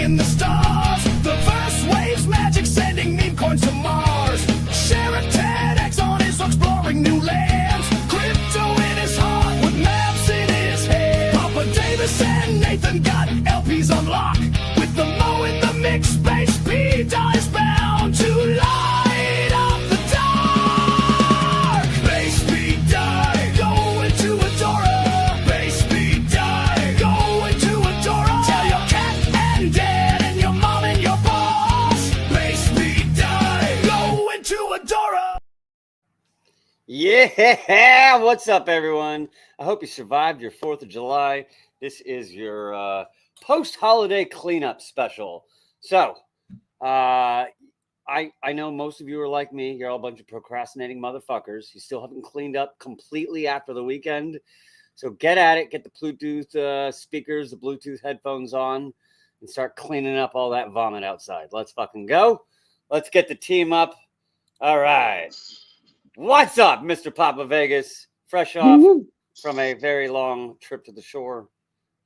in the stars. The first wave's magic sending meme coins to Mars. Sheriff TEDx on his exploring new lands. Crypto in his heart with maps in his head. Papa Davis and Nathan got LPs on lock. With the Mo in the mix, Space P dies bound to light up the dark. Base P die, go into Adora. Base P die, go into Adora. Tell your cat and dad and your mom and your boss. Base P die, go into Adora. Yeah, what's up, everyone? I hope you survived your 4th of July. This is your post-holiday cleanup special. So, I know most of you are like me. You're all a bunch of procrastinating motherfuckers. You still haven't cleaned up completely after the weekend. So get at it. Get the Bluetooth speakers, the Bluetooth headphones on, and start cleaning up all that vomit outside. Let's fucking go. Let's get the team up. All right. What's up, Mr. Papa Vegas? Fresh off from a very long trip to the shore.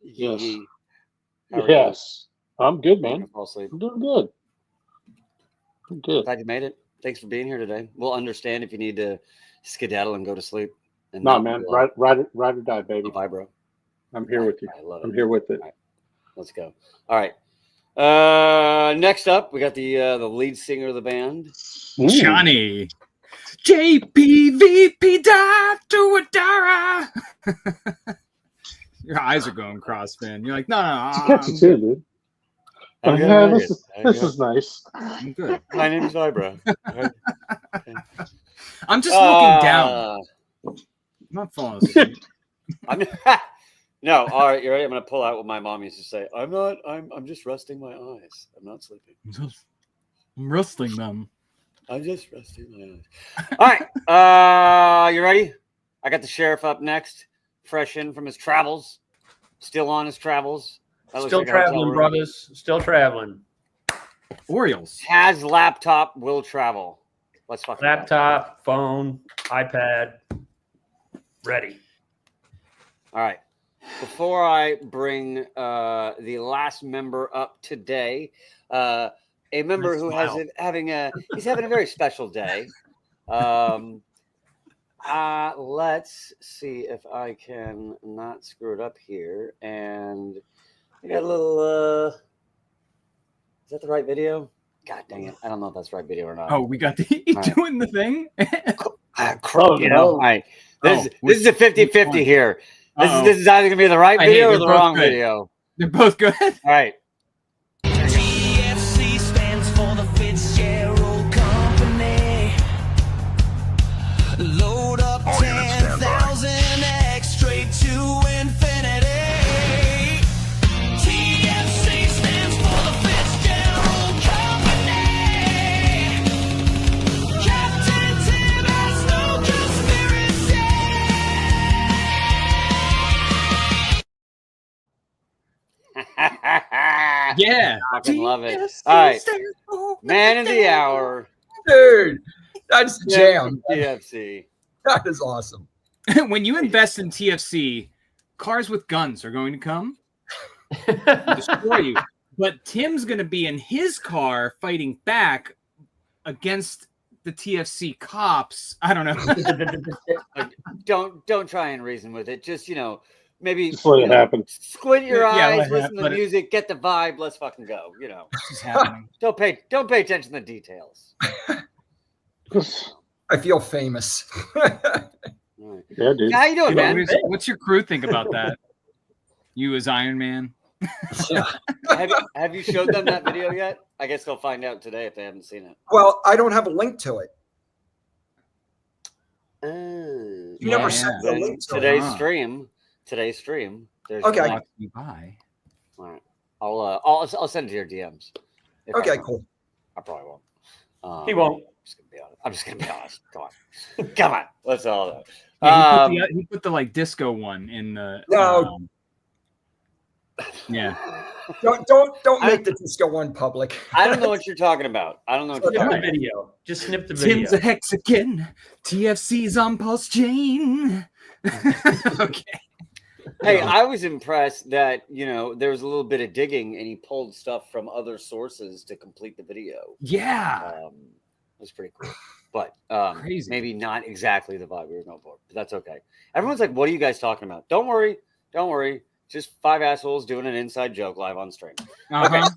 Yes. How are Yes. I'm good, man. Fall asleep. I'm doing good. I'm good. Glad you made it. Thanks for being here today. We'll understand if you need to skedaddle and go to sleep. And No, man. Ride or die, baby. Bye, bro. I'm here with you. I love it. I'm here with it. All right. Let's go. All right. Next up, we got the lead singer of the band. Johnny. JPVP to Adara. Your eyes are going cross, man. You're like, no. It's catchy too, dude. I'm good. Yeah, I'm this good. is nice. I'm good. My name's Vibra. I'm just looking down. I'm not falling asleep. No, all right, you ready? I'm gonna pull out what my mom used to say. I'm just resting my eyes. I'm not sleeping. I'm wrestling them. I'm just resting my eyes. All right. You ready? I got the sheriff up next. Fresh in from his travels. Still on his travels. Still traveling, brothers. Still traveling. Orioles. Has laptop, will travel. Let's fucking Laptop, phone, iPad. Ready. All right. Before I bring the last member up today, a member who he's having a very special day. Let's see if I can not screw it up here. And I got a little. Is that the right video? God dang it! I don't know if that's the right video or not. Oh, we got doing the thing. You know, all right. This is a 50-50 here. This is either gonna be the right video or the wrong video. They're both good. All right. TFC stands for the Fitzgerald Company. Load up 10,000 X straight to infinity. TFC stands for the Fitzgerald Company. Captain Tim has no conspiracy. Yeah. Fucking love it. All right. Man of the hour. Dude, that's the jam. TFC. That is awesome. When you invest in TFC, cars with guns are going to come and destroy you. But Tim's going to be in his car fighting back against the TFC cops. I don't know. Don't try and reason with it. Just, maybe Just let it happen. Squint your eyes, let it listen to the happen. music, get the vibe. Let's fucking go. This is happening. Don't pay attention to the details. I feel famous. All right. Yeah, dude. How you doing, man? What's your crew think about that? You as Iron Man? Have you showed them that video yet? I guess they'll find out today if they haven't seen it. Well, I don't have a link to it. You You never sent the link to it. Today's stream. There's Okay. Brought to you by. All right. I'll send it to your DMs. If Okay, I can. cool. I probably won't. He won't. I'm just gonna be honest. Come on. Come on. Let's all know. Yeah, he put the disco one in the. No. Yeah. Don't make the disco one public. I don't know what you're talking about. I don't know what you're Snip talking the about. video. Just snip the video. Tim's a Hexagon. TFC's on Pulse Chain. Okay. Hey, I was impressed that there was a little bit of digging, and he pulled stuff from other sources to complete the video. Yeah. It was pretty cool, but Crazy. maybe not exactly the vibe we were going for. But that's okay. Everyone's like, "What are you guys talking about?" Don't worry. Just 5 assholes doing an inside joke live on stream. Uh-huh.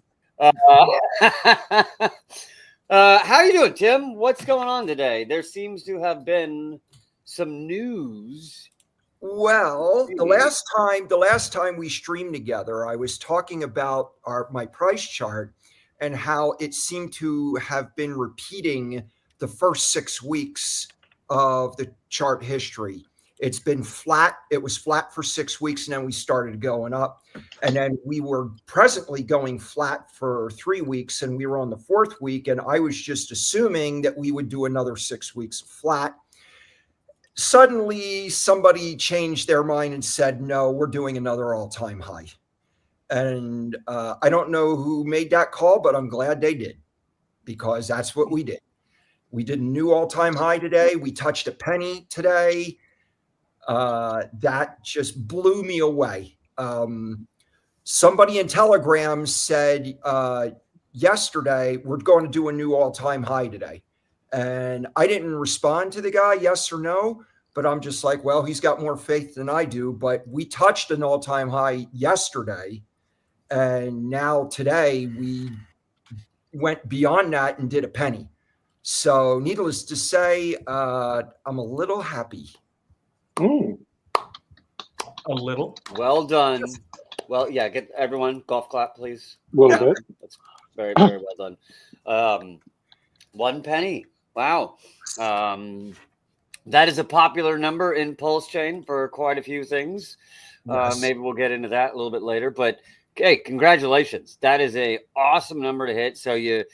How you doing, Tim? What's going on today? There seems to have been some news. Well, the last time we streamed together, I was talking about my price chart and how it seemed to have been repeating the first 6 weeks of the chart history. It's been flat. It was flat for 6 weeks, and then we started going up. And then we were presently going flat for 3 weeks, and we were on the 4th week. And I was just assuming that we would do another 6 weeks flat. Suddenly, somebody changed their mind and said, no, we're doing another all-time high. And I don't know who made that call, but I'm glad they did, because that's what we did. We did a new all-time high today. We touched a penny today. That just blew me away. Somebody in Telegram said yesterday, we're going to do a new all-time high today. And I didn't respond to the guy, yes or no, but I'm just like, well, he's got more faith than I do. But we touched an all-time high yesterday. And now today we went beyond that and did a penny. So needless to say, I'm a little happy. Mm. A little. Well done. Well, yeah, get everyone golf clap, please. A little bit. That's very, very well done. 1 penny. Wow. That is a popular number in Pulse Chain for quite a few things. Yes. Maybe we'll get into that a little bit later. But hey, congratulations. That is a awesome number to hit. So you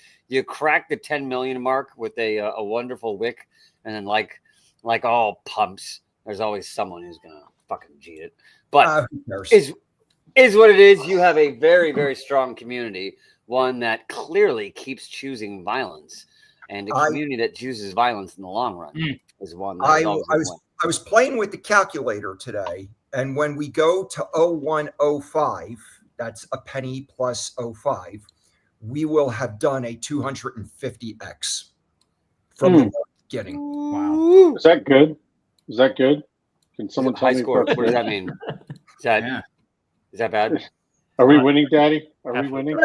cracked the 10 million mark with a wonderful wick. And then like all pumps, there's always someone who's gonna fucking cheat it. But Who cares? is what it is. You have a very, very strong community, one that clearly keeps choosing violence. And a community that chooses violence in the long run is one that I was playing with the calculator today, and when we go to 0105, that's a penny plus 05, we will have done a 250x from the beginning. Wow. Is that good? Is that good? Can someone tell high me? score? What does that mean? Is that bad? Are we winning, Daddy? Are we winning?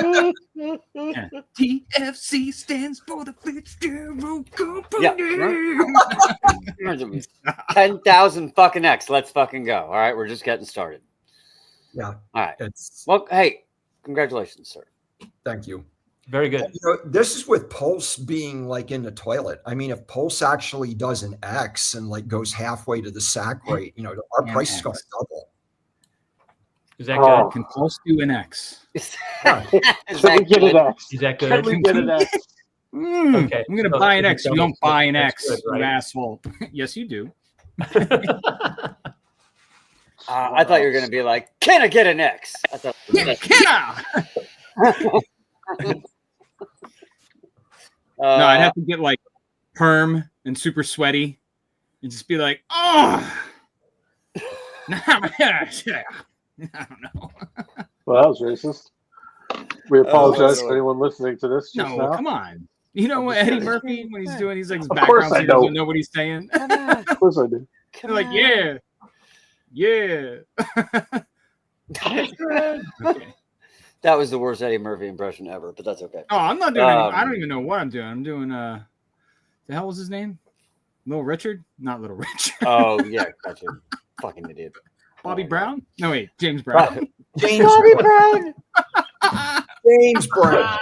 Yeah. TFC stands for the Fitzgerald Company. Yeah. 10,000 fucking X. Let's fucking go. All right, we're just getting started. Yeah. All right. It's Well, hey, congratulations, sir. thank you. Very good. This is with Pulse being like in the toilet. I mean, if Pulse actually does an X and like goes halfway to the sack rate, our price is going to double. Is that Oh. Can Pulse do an X? Can we get an X? good? Is that Can good? we get an X? Okay. I'm going to So buy an if X. it You don't doubles, buy an that's X, good, right? you asshole. Yes, you do. I thought you were going to be like, can I get an X? I thought, No, I'd have to get like perm and super sweaty and just be like, oh. I don't know. Well, that was racist. We apologize Lord. for anyone listening to this just No, now. come on. You know what Eddie Murphy, when he's doing, he's like his Of course background, so I he doesn't know. know what he's saying. come on, Of course I do. come They're like, on. yeah. Okay. That was the worst Eddie Murphy impression ever, but that's okay. Oh, I'm not doing any, I Um, don't even know what I'm doing. I'm doing the hell was his name? Little Richard? Not Little Richard. Oh, yeah, gotcha. Fucking idiot. Bobby Oh, Brown? No, wait, James Brown. James Bobby Brown. James Brown.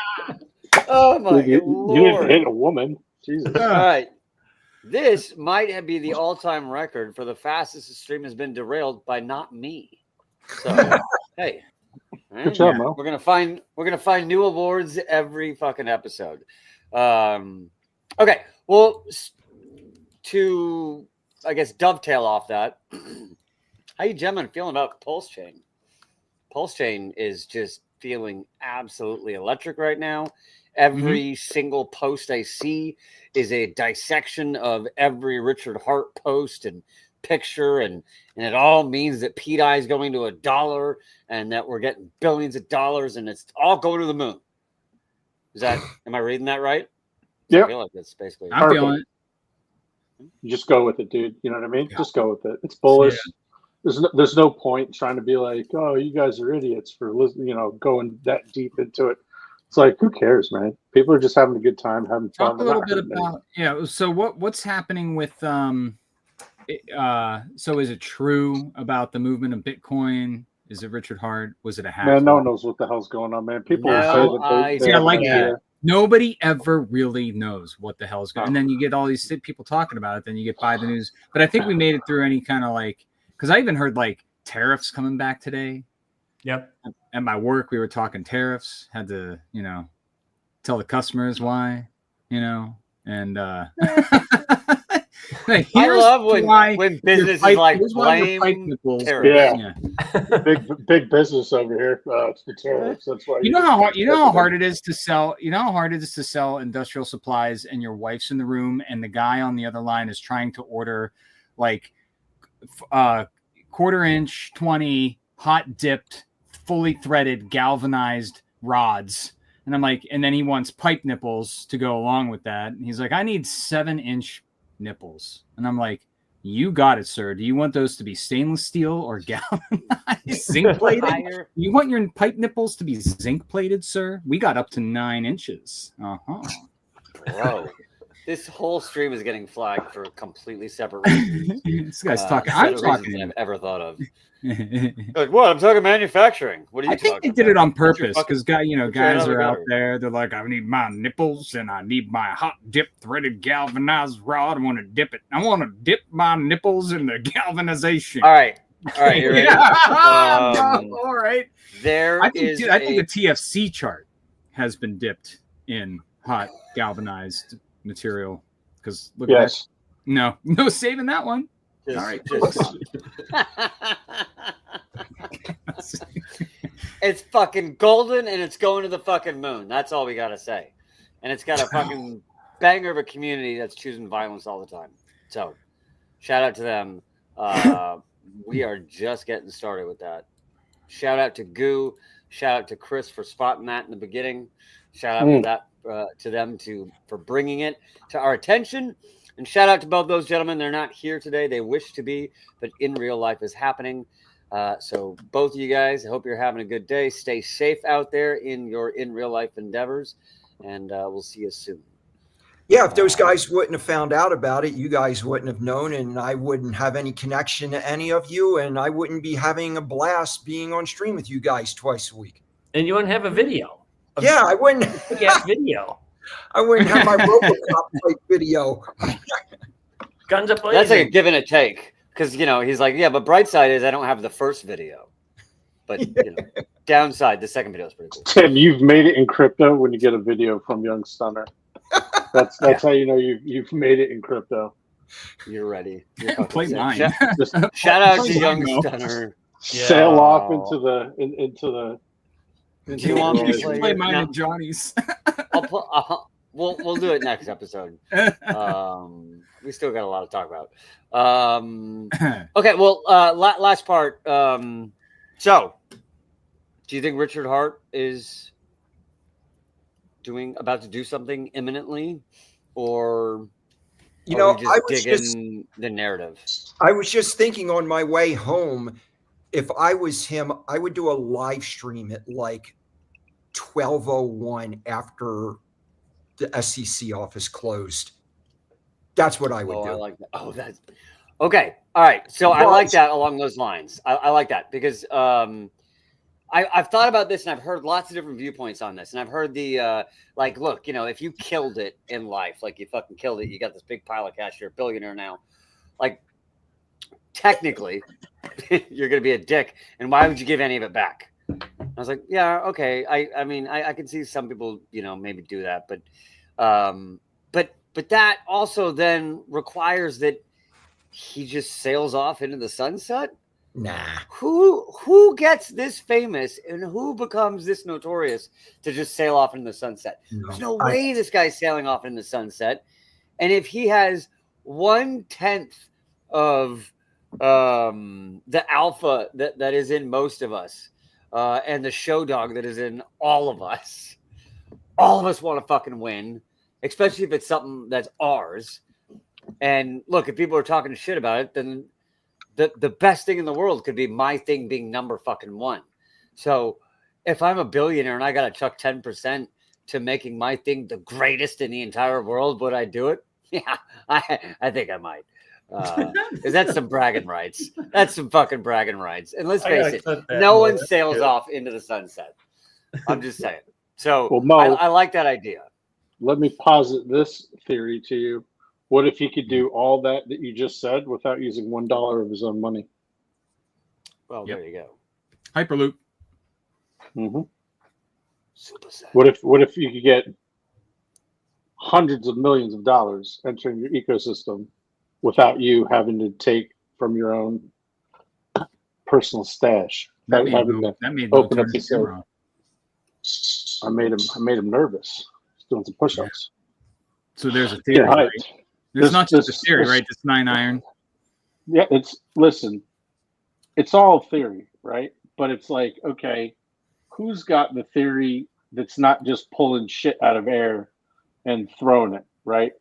Oh my You didn't Lord. hit a woman. Jesus. All right. This might be the all-time record for the fastest the stream has been derailed by not me. So, hey, Good job, Mo. we're gonna find new awards every fucking episode. Okay, well, to I guess dovetail off that, how you gentlemen feeling about Pulse Chain? Pulse Chain is just feeling absolutely electric right now. Every single post I see is a dissection of every Richard Hart post and picture, and it all means that PETI is going to $1 and that we're getting billions of dollars and it's all going to the moon. Am I reading that right? Yeah. I feel like that's basically I'm feeling it. You just go with it, dude. You know what I mean? Just go with it. It's bullish. There's no point trying to be like, oh, you guys are idiots for going that deep into it. It's like, who cares, man? People are just having a good time, having fun. Talk a little bit about So what's happening with so is it true about the movement of Bitcoin? Is it Richard Hart? Was it a hack? Man, no one knows what the hell's going on, man. People No, say that they I like have no that. idea. Nobody ever really knows what the hell is going on. And then you get all these people talking about it. Then you get by the news. But I think we made it through any kind of because I even heard tariffs coming back today. Yep. At my work, we were talking tariffs. Had to, tell the customers why, and I love when businesses blame tariffs. Yeah. big business over here. It's the tariffs. That's why. You know how hard it is to sell. You know how hard it is to sell industrial supplies, and your wife's in the room, and the guy on the other line is trying to order quarter-inch 20 hot dipped, fully threaded, galvanized rods. And I'm like, and then he wants pipe nipples to go along with that. And he's like, I need 7-inch nipples. And I'm like, you got it, sir. Do you want those to be stainless steel or galvanized, zinc plated? You want your pipe nipples to be zinc plated, sir? We got up to 9 inches. Bro, this whole stream is getting flagged for completely separate reasons. This guy's talking. I'm talking. I've ever thought of. Like, what? I'm talking manufacturing. What are you talking about? I think they did it on purpose because guys are out battery. there. They're like, I need my nipples and I need my hot dip threaded galvanized rod. I want to dip it. I want to dip my nipples in the galvanization. All right. You're ready. All right. I think the TFC chart has been dipped in hot galvanized material because look at that. No saving that one. All right. It's fucking golden and it's going to the fucking moon. That's all we gotta say. And it's got a fucking banger of a community that's choosing violence all the time. So shout out to them. We are just getting started with that. Shout out to Goo. Shout out to Chris for spotting that in the beginning. Shout out to them for bringing it to our attention. And shout out to both those gentlemen. They're not here today. They wish to be, but in real life is happening. So both of you guys, I hope you're having a good day. Stay safe out there in your in real life endeavors, and we'll see you soon. Yeah, if those guys wouldn't have found out about it, you guys wouldn't have known, and I wouldn't have any connection to any of you, and I wouldn't be having a blast being on stream with you guys twice a week. And you wouldn't have a video. Yeah, I wouldn't. Video. I wouldn't have my RoboCop fight video. Guns up. That's like a give and a take, because he's like, yeah, but bright side is I don't have the first video, but downside, the second video is pretty cool. Tim, you've made it in crypto when you get a video from Young Stunner. That's how you know you've made it in crypto. You're ready. Play mine. Shout out to Young Stunner. Sail off into the. Do you want me to play mine at Johnny's? We'll do it next episode. We still got a lot to talk about. Okay, well, last part. So, do you think Richard Hart is about to do something imminently, or I was just the narrative? I was just thinking on my way home, if I was him, I would do a live stream at 12:01 after the SEC office closed. That's what I would do. I like that. Oh, that's okay. All right. So I like that along those lines. I like that because I've thought about this and I've heard lots of different viewpoints on this. And I've heard the look, if you killed it in life, you fucking killed it, you got this big pile of cash, you're a billionaire now. Technically, you're going to be a dick. And why would you give any of it back? I was like, yeah, okay. I mean, I can see some people, maybe do that, but that also then requires that he just sails off into the sunset. Nah. Who gets this famous and who becomes this notorious to just sail off into the sunset? No, There's no way this guy's sailing off into the sunset. And if he has 1/10 of the alpha that is in most of us, and the show dog that is in all of us. All of us want to fucking win, especially if it's something that's ours. And look, if people are talking shit about it, then the best thing in the world could be my thing being number fucking one. So if I'm a billionaire and I got to chuck 10% to making my thing the greatest in the entire world, would I do it? Yeah, I think I might. Because that's some bragging rights. That's some fucking bragging rights. And let's face it, no one sails off into the sunset. I'm just saying. So Well, Mo, I like that idea. let me posit this theory to you. What if he could do all that you just said without using $1 of his own money? Well, Yep. there you go. Hyperloop. Mm-hmm. Super set. What if you could get hundreds of millions of dollars entering your ecosystem without you having to take from your own personal stash? That made Having no, to that made no open up turn the to safe. zero. I made him nervous. He's doing some push-ups. So there's a theory, Yeah, right? There's This- not just a this- theory, this- right? This 9 iron. Yeah, listen, it's all theory, right? But it's like, okay, who's got the theory that's not just pulling shit out of air and throwing it, right?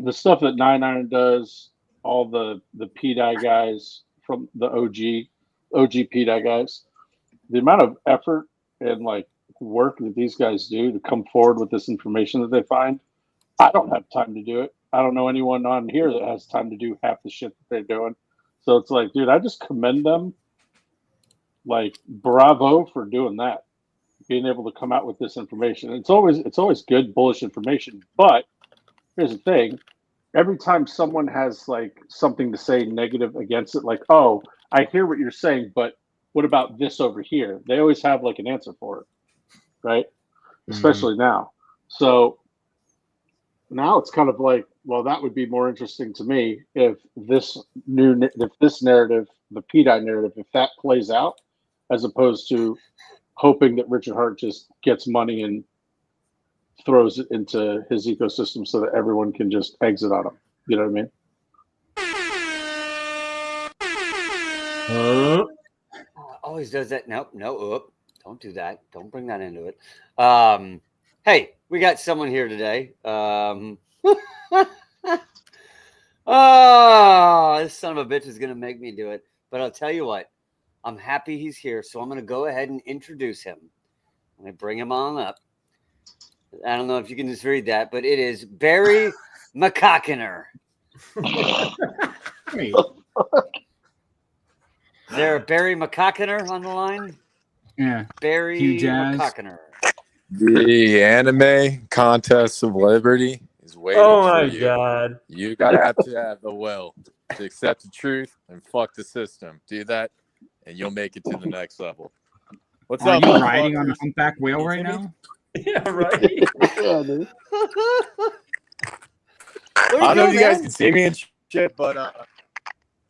The stuff that 9 Iron does, all the PDI guys from the OG PDI guys, the amount of effort and like work that these guys do to come forward with this information that they find, I don't have time to do it. I don't know anyone on here that has time to do half the shit that they're doing. So it's like, dude, I just commend them. Like, bravo for doing that, being able to come out with this information. It's always good, bullish information. But here's the thing: every time someone has like something to say negative against it, like, oh, I hear what you're saying, but what about this over here? They always have like an answer for it, right? Especially now. So now it's kind of like, well, that would be more interesting to me if this narrative, the PDI narrative, if that plays out, as opposed to hoping that Richard Hart just gets money and throws it into his ecosystem so that everyone can just exit on him. You know what I mean? Always does that. Nope, don't do that. Don't bring that into it. Hey, we got someone here today. Oh, this son of a bitch is gonna make me do it. But I'll tell you what, I'm happy he's here, so I'm gonna go ahead and introduce him. I'm gonna bring him on up. I don't know if you can just read that, but it is Barry McCockiner. Wait, Is there a Barry McCockiner on the line? yeah. Barry Hugh Jazz. McCockiner. The anime contest of liberty is waiting Oh for my you. god. You gotta have to have the will to accept the truth and fuck the system. Do that, and you'll make it to the next level. What's Are up, you riding on a motherfuckers? humpback whale You right see me? now? Yeah, right. Yeah, dude. I don't know if you guys can see me and shit, but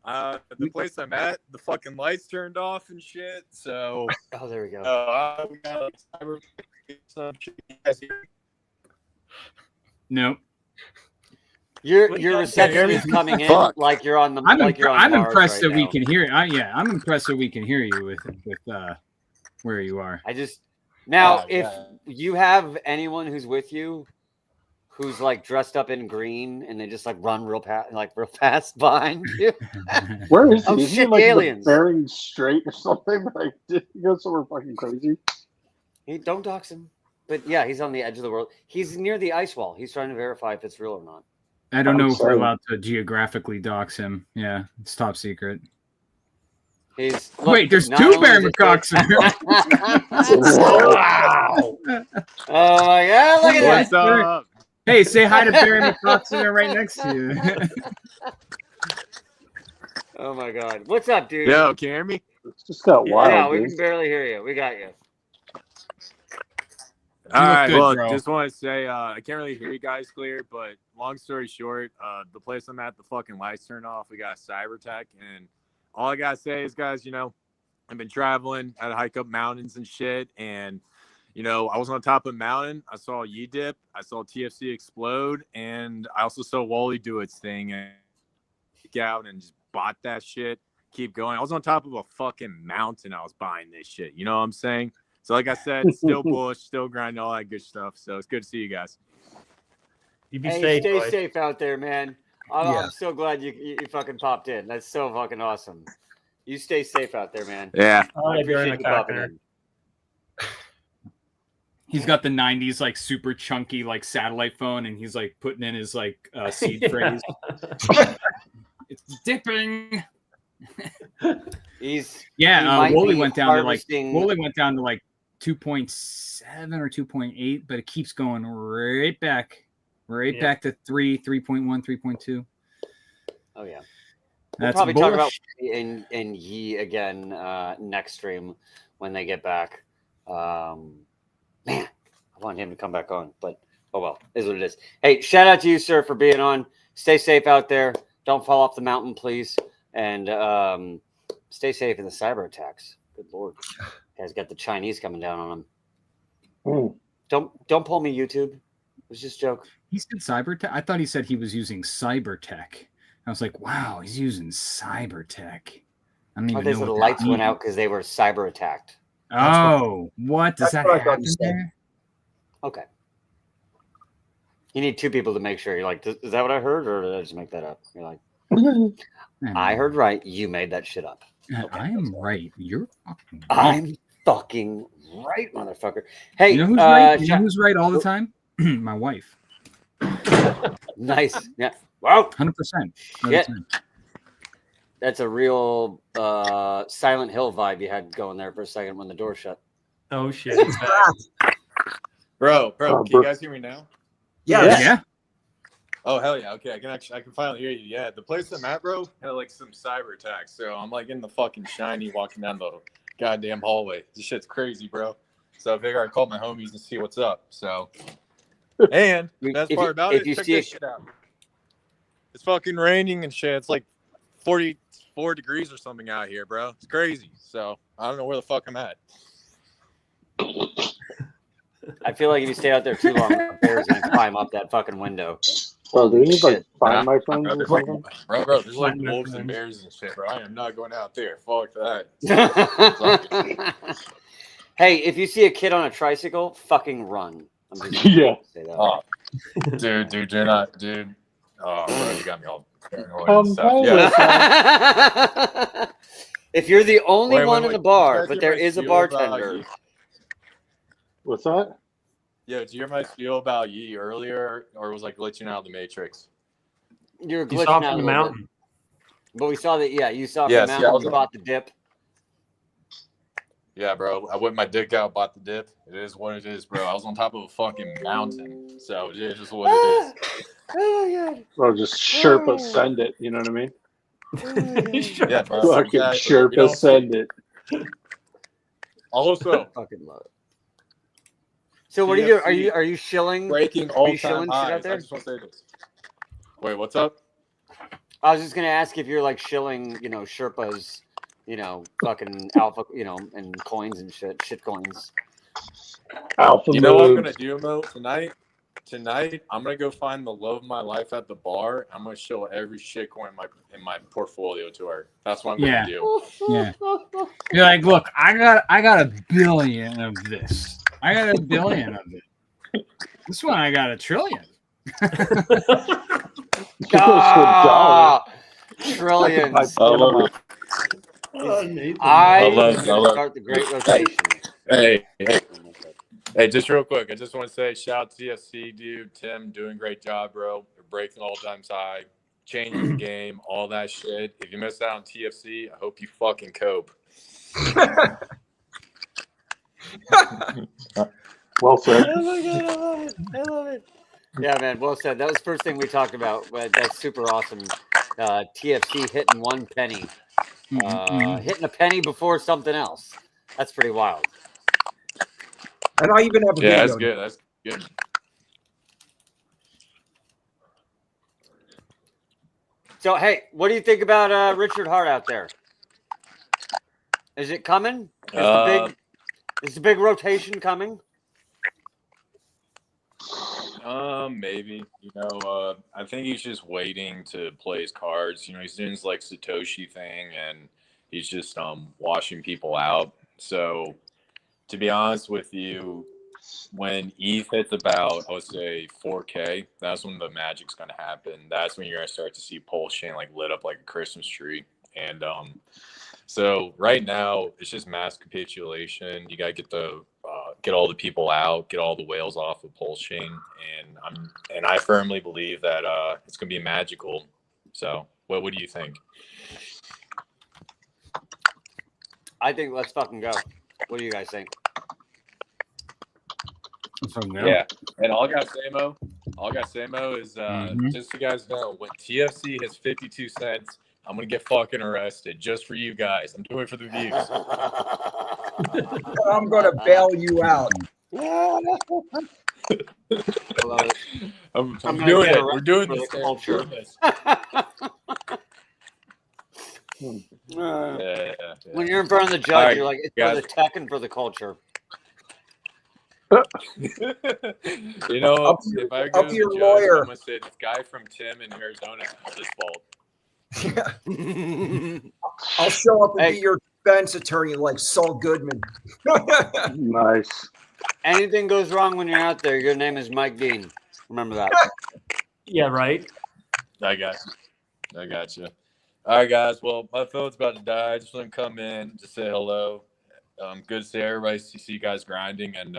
the place I'm at, the fucking lights turned off and shit. So Oh, there we go. we got like some shit. You guys hear me? Nope. Your What do you guys reception got? is coming in Fuck. like you're on the. I'm, like you're on I'm Mars impressed right that we now. can hear. I'm impressed that we can hear you with where you are. I just now, Oh, if yeah. you have anyone who's with you, who's like dressed up in green, and they just like run real fast behind you. Where is he? Oh, Is he shit, in, like the the aliens. Bering Strait or something? Like, did he go somewhere fucking crazy? Don't dox him. But yeah, he's on the edge of the world. He's near the ice wall. He's trying to verify if it's real or not. I don't know if we're sorry. allowed to geographically dox him. Yeah, it's top secret. He's Wait, there's not two only Barry is it- McCocks. Wow. Oh my god! Look at What's that. up? Hey, say hi to Barry McCocks right next to you. Oh my god! What's up, dude? Yo, can you hear me? It's just got wild, Yeah, we dude. can barely hear you. We got you. All look right, good, well, bro. just want to say I can't really hear you guys clear, but long story short, the place I'm at, the fucking lights turned off. We got a cyber attack, and all I gotta say is, guys, I've been traveling, had to hike up mountains and shit, and I was on top of a mountain. I saw Ye Dip, I saw TFC explode, and I also saw Wally do its thing and kick out and just bought that shit. Keep going. I was on top of a fucking mountain. I was buying this shit. You know what I'm saying? So like I said, still bullish, still grinding, all that good stuff. So it's good to see you guys. You be Hey, safe, stay boys. safe out there, man. Yeah. I'm so glad you fucking popped in. That's so fucking awesome. You stay safe out there, man. Yeah. Oh, I during appreciate the you popping cocker. in. He's got the 90s like super chunky like satellite phone, and he's like putting in his like seed phrase. It's dipping. He Yeah, might Wooly be went down to harvesting- 2.7 or 2.8, but it keeps going right back Yeah. back to 3.1, 3.2. Oh yeah. We'll That's probably talk about bullish. in Yi again next stream when they get back. Man, I want him to come back on, but oh well, is what it is. Hey, shout out to you, sir, for being on. Stay safe out there. Don't fall off the mountain, please, and stay safe in the cyber attacks. Good lord, guys got the Chinese coming down on them. Don't pull me, YouTube. It was just a joke. He said cyber tech. I thought he said he was using cyber tech. I was like, wow, he's using cyber tech. I don't Oh, even they know said the what lights that went means. out because they were cyber attacked. Oh, what does that's that what I happen understand. there? Okay. You need two people to make sure. You're like, is that what I heard, or did I just make that up? You're like, I heard right. You made that shit up. I am right. You're fucking wrong. I'm fucking right, motherfucker. Hey, You know who's right? You know who's right all the time? My wife. nice. Yeah. Wow. 100%. Shit. That's a real Silent Hill vibe you had going there for a second when the door shut. Oh shit. It's back. Bro, Oh, can you guys hear me now? Yes. Yeah. Oh hell yeah! Okay, I can finally hear you. Yeah, the place I'm at, bro, had like some cyber attacks. So I'm like in the fucking shiny, walking down the goddamn hallway. This shit's crazy, bro. So I figure I'd call my homies and see what's up. So, and best part about it, check this shit out. It's fucking raining and shit. It's like 44 degrees or something out here, bro. It's crazy. So I don't know where the fuck I'm at. I feel like if you stay out there too long, the bear's gonna climb up that fucking window. Oh, do we need like Shit. find my friends Bro, or something? there's like Find my wolves and friends. bears and shit, bro. I am not going out there. Fuck that. Hey, if you see a kid on a tricycle, fucking run. I'm just Yeah. say that. Oh, dude, you're not, dude. Oh, bro, you got me all paranoid Come and stuff. back. Yeah. If you're the only Wait, one in wait, the did you bar, guys but hear there my is a spiel about bartender. Yi? What's that? Yeah, did you hear my spiel about Yi earlier, or was like glitching out of the Matrix? You're You glitching saw out a from the little bit. mountain. But we saw that, yeah, you saw from Yeah, the see, I mountain, was you on- bought the dip. Yeah, bro. I whipped my dick out, bought the dip. It is what it is, bro. I was on top of a fucking mountain, so it is just what it is. Oh my god. Or just Sherpa send it, you know what I mean? Yeah, bro. Fucking exactly. We Sherpa don't send see- it. Also, Fucking love it. So what are you doing? Are you shilling? breaking you all-time shilling shit out highs. there? I just want to say this. Wait, what's up? I was just gonna ask if you're like shilling, Sherpas, fucking alpha, and coins and shit coins. Alpha You know what I'm move. gonna do, Mo? Tonight, I'm gonna go find the love of my life at the bar. I'm gonna show every shitcoin in my portfolio to her. That's what I'm Yeah. gonna do. Yeah. You're like, look, I got $1 billion of this. I got $1 billion of it. This one I got $1 trillion. Ah, trillions. I love it. Oh, Nathan. I love it. start the great rotation. Hey, just real quick, I just want to say shout out to TFC, dude. Tim, doing a great job, bro. You're breaking all time high, changing the game, all that shit. If you missed out on TFC, I hope you fucking cope. Well said. Oh my god, I love it. I love it. Yeah, man. Well said. That was the first thing we talked about. But that's super awesome. TFC hitting 1 penny. Hitting a penny before something else. That's pretty wild. And I even have a Yeah, video. that's good. That's good. So, hey, what do you think about Richard Hart out there? Is it coming? Is the big rotation coming? Maybe. I think he's just waiting to play his cards. He's doing his like Satoshi thing, and he's just washing people out. So, to be honest with you, when ETH hits about, I would say 4K, that's when the magic's gonna happen. That's when you're gonna start to see Pulse Chain like lit up like a Christmas tree. And so right now it's just mass capitulation. You gotta get all the people out, get all the whales off of Pulse Chain, and I firmly believe that it's gonna be magical. So what do you think? I think let's fucking go. What do you guys think? Yeah, and all I got to say, Mo, is just so you guys know, when TFC has 52 cents, I'm gonna get fucking arrested just for you guys. I'm doing it for the views. I'm gonna bail you out. I love it. I'm gonna doing get it. We're doing arrested this. for the culture. We're doing this. Yeah. When you're in front of the judge, All right, you're like, it's guys. for the tech and for the culture. If I go to the your judge, lawyer. I'm gonna say this guy from Tim in Arizona is his fault. I'll show up and Hey. be your defense attorney like Saul Goodman. Nice. Anything goes wrong when you're out there, your name is Mike Dean. Remember that. Yeah, right. I got you. All right, guys. Well, my phone's about to die. I just want to come in, just say hello. Good to see everybody. See you guys grinding, and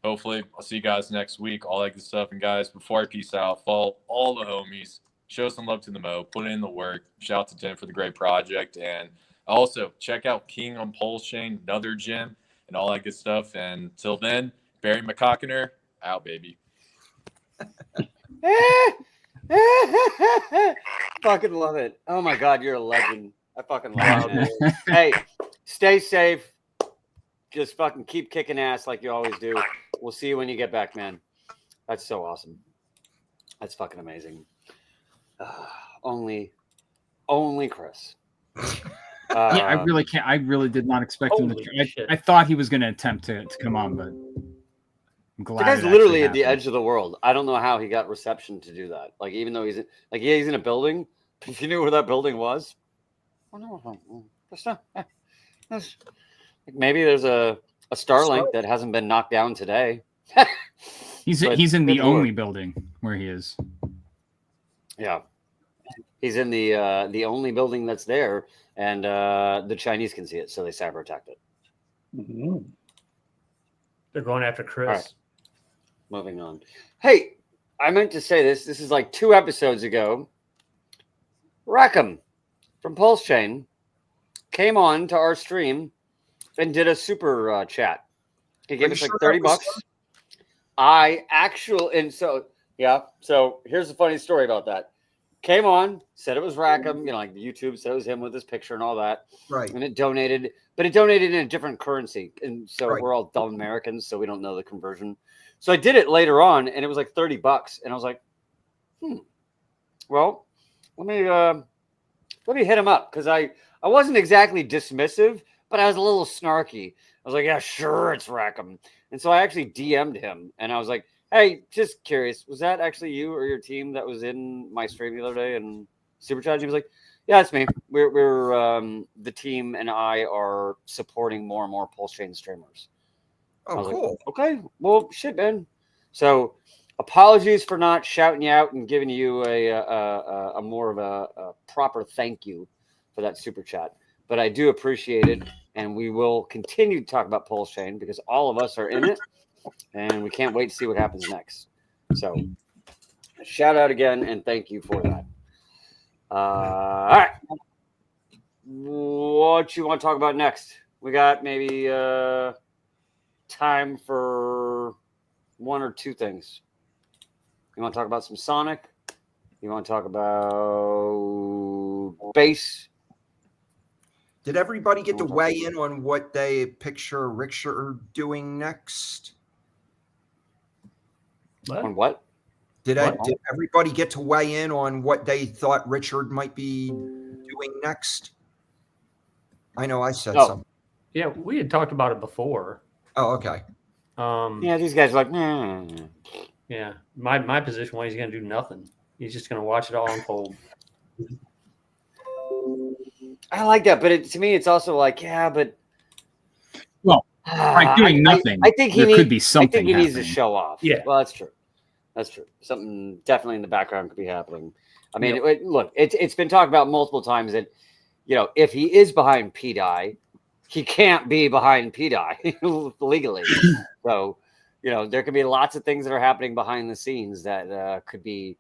hopefully I'll see you guys next week. All that good stuff. And guys, before I peace out, follow all the homies. Show some love to the Mo. Put in the work. Shout out to Tim for the great project, and also check out King on Pulse Chain, another gym, and all that good stuff. And till then, Barry McCockiner out, baby. Fucking love it. Oh my God, you're a legend. I fucking love it, man. Hey, stay safe. Just fucking keep kicking ass like you always do. We'll see you when you get back, man. That's so awesome. That's fucking amazing. Only Chris. Yeah, I really can't. I really did not expect him Holy to. shit. I thought he was going to attempt to come on, but I'm glad. The guy's it literally actually at the happened. edge of the world. I don't know how he got reception to do that. Like, even though he's in a building. If you knew where that building was, oh no, that's not. That's, maybe there's a Starlink that hasn't been knocked down today. He's But in the good lord. only building where he is. Yeah, he's in the only building that's there, and the Chinese can see it, so they cyber attacked it. Mhm. They're going after Chris. All right. Moving on. Hey, I meant to say this. This is like 2 episodes ago. Rackham from Pulse Chain came on to our stream and did a super chat. He gave Are us you like sure 30 that was bucks. So here's the funny story about that. Came on, said it was Rackham, like the YouTube said it was him with his picture and all that. Right. And it donated, but it donated in a different currency. And so Right. we're all dumb Americans, so we don't know the conversion. So I did it later on, and it was like 30 bucks. And I was like, well, let me hit him up, because I wasn't exactly dismissive, but I was a little snarky. I was like, yeah, sure, it's Rackham. And so I actually DM'd him, and I was like, hey, just curious, was that actually you or your team that was in my stream the other day and supercharged? He was like, yeah, it's me. We're the team and I are supporting more and more Pulse Chain streamers. I Oh, was like, cool. okay, well, shit, man. So apologies for not shouting you out and giving you a more of a proper thank you for that super chat. But I do appreciate it, and we will continue to talk about Pulse Chain because all of us are in it, and we can't wait to see what happens next. So shout out again, and thank you for that. All right. What you want to talk about next? We got maybe time for 1 or 2 things. You want to talk about some Sonic? You want to talk about bass? Did everybody get to weigh in on what they picture Richard doing next? What? On what? Did everybody get to weigh in on what they thought Richard might be doing next? I know I said Oh. something. Yeah, we had talked about it before. Oh, okay. Yeah, these guys are like, Yeah, my position, why he's going to do nothing. He's just going to watch it all unfold. I like that, but to me, it's also like, yeah, but Well, by doing nothing, I think there could be I something think he needs to happening. show off. Yeah. Well, that's true. That's true. Something definitely in the background could be happening. I mean, Yep. look, it's been talked about multiple times that, if he is behind PDI, he can't be behind PDI legally. So, there could be lots of things that are happening behind the scenes that could be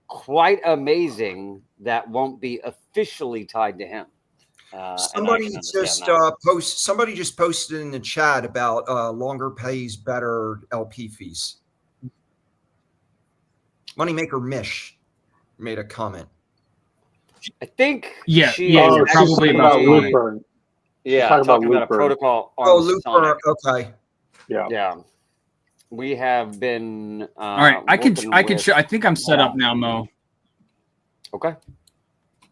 quite amazing that won't be officially tied to him. Somebody somebody just posted in the chat about longer pays better LP fees. Moneymaker Mish made a comment. I think Yeah, she yeah, is Oh, she's probably talking about about Sonic. loop burn. Yeah, talking talking about about a loop burn. protocol on Oh, Looper. Sonic. Okay. Yeah. Yeah, we have been. All right, I can working show. with- I think I'm set up now, Mo. Okay,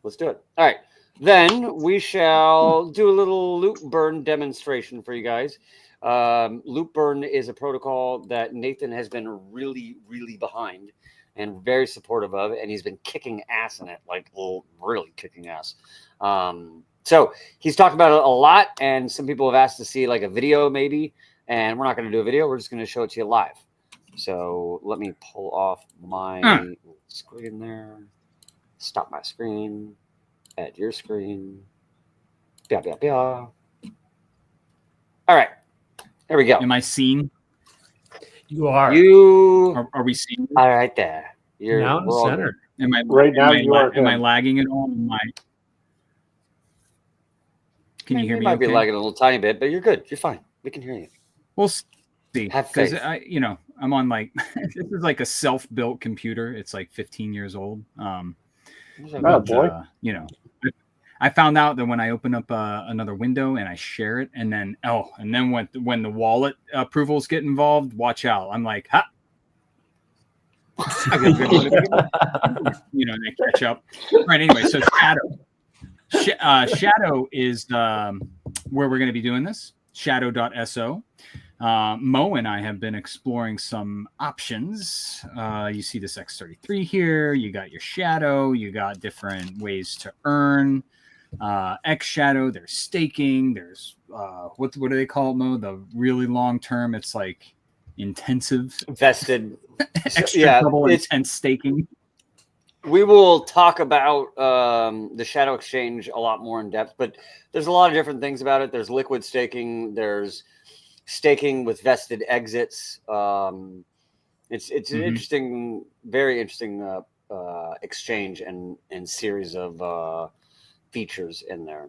let's do it. All right, then we shall do a little loop burn demonstration for you guys. Loop burn is a protocol that Nathan has been really, really behind and very supportive of, and he's been kicking ass in it, like really kicking ass. So he's talked about it a lot, and some people have asked to see like a video maybe, and we're not going to do a video. We're just going to show it to you live. So let me pull off my screen there. Stop my screen. Add your screen. Blah, blah, blah. All right. There we go. Am I seen? You are. Are we seen? All right there. You're now in the we're all center. Am I Right now, you are Am I him. lagging at all? Can you hear me? Might be okay? lagging a little tiny bit, but you're good. You're fine. We can hear you. We'll see. Have Because faith. I'm on like this is like a self-built computer. It's like 15 years old. Oh, But, boy. I found out that when I open up another window and I share it, and then when the wallet approvals get involved, watch out. I'm like, ha. They catch up. All right. Anyway, so Shadow is where we're going to be doing this. Shadow.so. Mo and I have been exploring some options. You see this X33 here. You got your Shadow. You got different ways to earn X Shadow. There's staking. There's what do they call it, Mo? The really long term. It's like intensive, Vested. extra double intense staking. We will talk about the Shadow Exchange a lot more in depth, but there's a lot of different things about it. There's liquid staking. There's staking with vested exits. It's an interesting, very interesting exchange and series of features in there.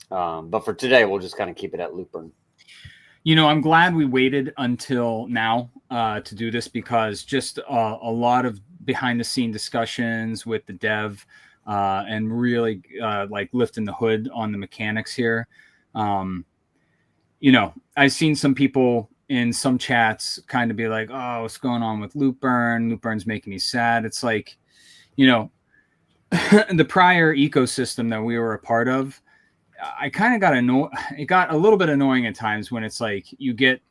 But for today, we'll just kind of keep it at loop burn. I'm glad we waited until now to do this, because just a lot of behind the scene discussions with the dev and really like lifting the hood on the mechanics here. I've seen some people in some chats kind of be like, oh, what's going on with loop burn? Loop burn's making me sad. It's like, the prior ecosystem that we were a part of, I kind of got it got a little bit annoying at times when it's like you get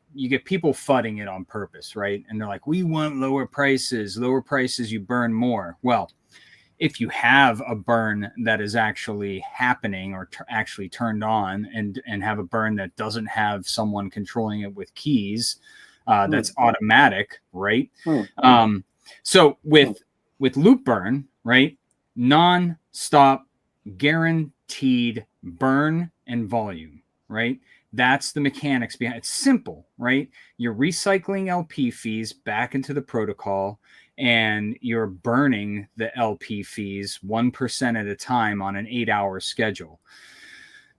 people fudding it on purpose, right? And they're like, we want lower prices, you burn more. Well, if you have a burn that is actually happening or actually turned on and have a burn that doesn't have someone controlling it with keys, that's automatic, right? So with loop burn, right? Non-stop guaranteed burn and volume, right? That's the mechanics behind it. It's simple, right? You're recycling LP fees back into the protocol, and you're burning the LP fees 1% at a time on an 8-hour schedule.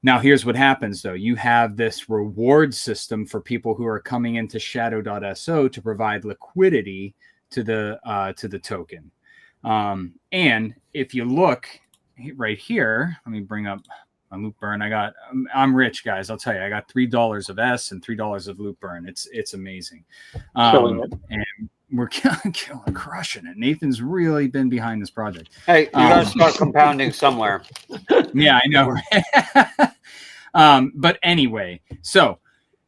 Now, here's what happens, though. You have this reward system for people who are coming into Shadow.so to provide liquidity to the token. And if you look right here, let me bring up my loop burn. I'm rich, guys. I'll tell you, I got $3 of S and $3 of loop burn. It's amazing. Killing it. And we're crushing it. Nathan's really been behind this project. Hey, you gotta start compounding somewhere. Yeah, I know. But anyway, so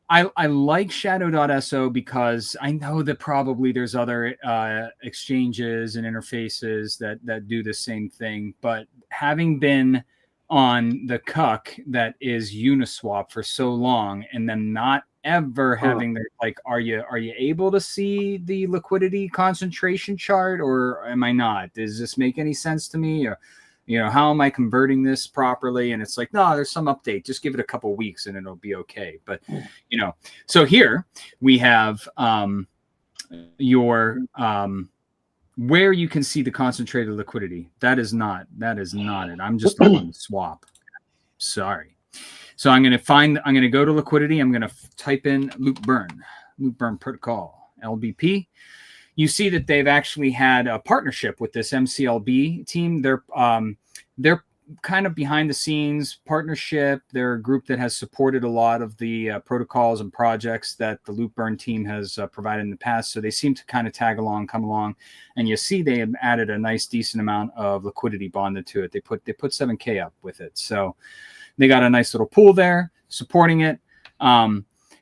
I like Shadow.so because I know that probably there's other exchanges and interfaces that do the same thing. But having been on the cuck that is Uniswap for so long, and then not ever having their like, are you able to see the liquidity concentration chart, or am I not? Does this make any sense to me? Or how am I converting this properly? And it's like, no, there's some update. Just give it a couple weeks and it'll be okay. But, so here we have your where you can see the concentrated liquidity. That is not it. I'm just on swap. Sorry. So I'm going to go to liquidity. I'm going to type in loop burn protocol, LBP. You see that they've actually had a partnership with this MCLB team. They're kind of behind the scenes partnership. They're a group that has supported a lot of the protocols and projects that the Loopburn team has provided in the past. So they seem to kind of come along, and you see they have added a nice decent amount of liquidity bonded to it. They put 7K up with it. So they got a nice little pool there supporting it.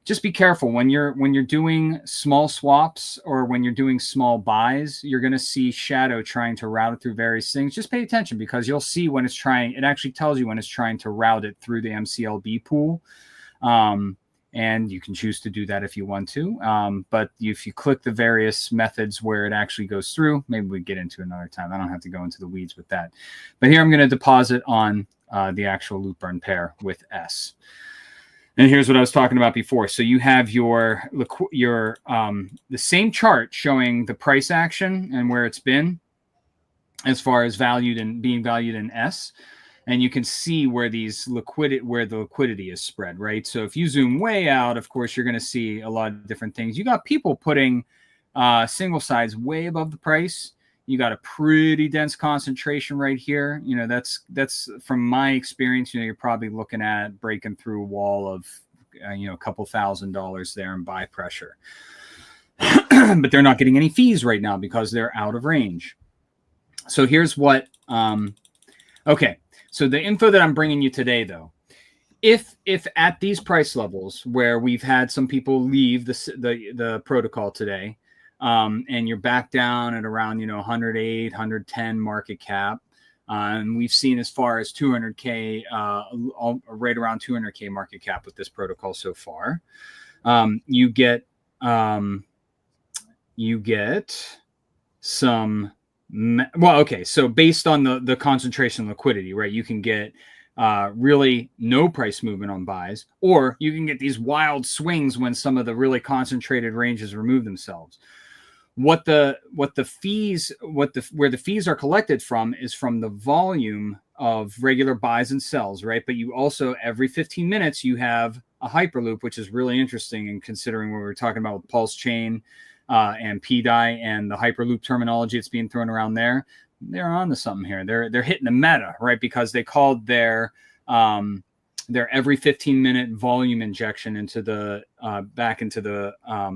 Just be careful when you're doing small swaps or when you're doing small buys. You're going to see Shadow trying to route it through various things. Just pay attention, because you'll see when it's trying. It actually tells you when it's trying to route it through the MCLB pool, and you can choose to do that if you want to. But if you click the various methods where it actually goes through, maybe we get into another time. I don't have to go into the weeds with that. But here I'm going to deposit on the actual Loopburn pair with S. And here's what I was talking about before. So you have your the same chart showing the price action and where it's been as far as being valued in S. And you can see where the liquidity is spread, right? So if you zoom way out, of course, you're going to see a lot of different things. You got people putting single sides way above the price. You got a pretty dense concentration right here. That's from my experience. You're probably looking at breaking through a wall of, a couple $1,000s there in buy pressure. But they're not getting any fees right now because they're out of range. So here's what. Okay, so the info that I'm bringing you today, though, if at these price levels where we've had some people leave the protocol today. And you're back down at around, 108, 110 market cap. And we've seen as far as 200K, right around 200K market cap with this protocol so far. You get some, so based on the concentration liquidity, right, you can get really no price movement on buys, or you can get these wild swings when some of the really concentrated ranges remove themselves. Where the fees are collected from is from the volume of regular buys and sells, right? But you also, every 15 minutes, you have a hyperloop, which is really interesting in considering what we were talking about with Pulse Chain and PDAI and the hyperloop terminology that's being thrown around there. They're on to something here. They're hitting a meta, right? Because they called their every 15-minute volume injection into the back into the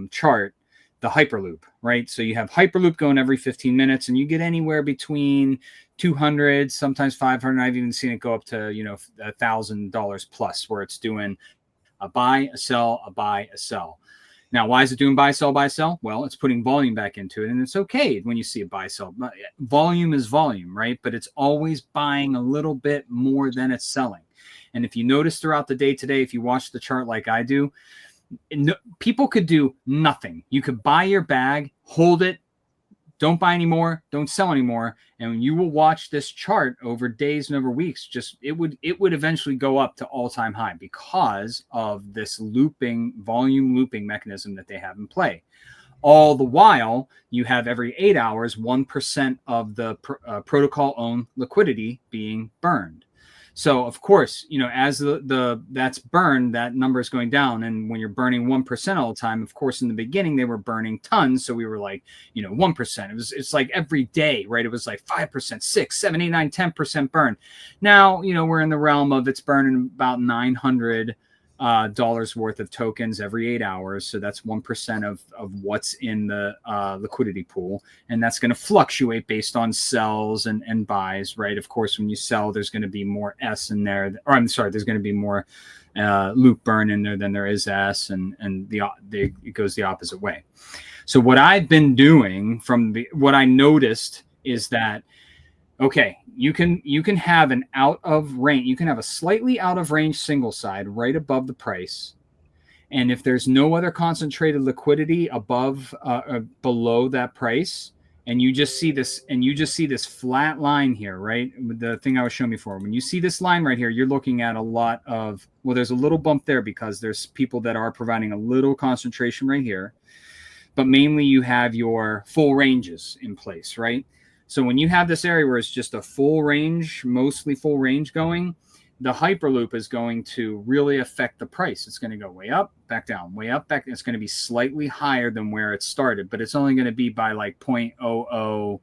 chart the hyperloop, right? So you have hyperloop going every 15 minutes, and you get anywhere between 200, sometimes 500. I've even seen it go up to $1,000 plus, where it's doing a buy, a sell, a buy, a sell. Now, why is it doing buy, sell, buy, sell? Well, it's putting volume back into it, and it's okay when you see a buy, sell. Volume is volume, right? But it's always buying a little bit more than it's selling. And if you notice throughout the day today, if you watch the chart like I do, people could do nothing. You could buy your bag, hold it, don't buy anymore, don't sell anymore, and you will watch this chart over days and over weeks. It would eventually go up to all-time high because of this volume looping mechanism that they have in play. All the while, you have every 8 hours 1% of the protocol-owned liquidity being burned. So of course, as that's burned, that number is going down. And when you're burning 1% all the time, of course, in the beginning, they were burning tons. So we were like, 1%. It's like every day, right? It was like 5%, 6, 7, 8, 9, 10% burn. Now, we're in the realm of it's burning about 900 dollars worth of tokens every 8 hours. So that's 1% of what's in the liquidity pool. And that's going to fluctuate based on sells and buys, right? Of course, when you sell, there's going to be more S in there. Or I'm sorry, there's going to be more loop burn in there than there is S. And it goes the opposite way. So what I've been doing what I noticed is that, okay, you can have an out of range. You can have a slightly out of range single side right above the price, and if there's no other concentrated liquidity above below that price, and you just see this flat line here, right? The thing I was showing before. When you see this line right here, you're looking at a lot of, well, there's a little bump there because there's people that are providing a little concentration right here, but mainly you have your full ranges in place, right? So when you have this area where it's just a full range, mostly full range going, the Hyperloop is going to really affect the price. It's going to go way up, back down, way up, back. It's going to be slightly higher than where it started, but it's only going to be by like 0.00.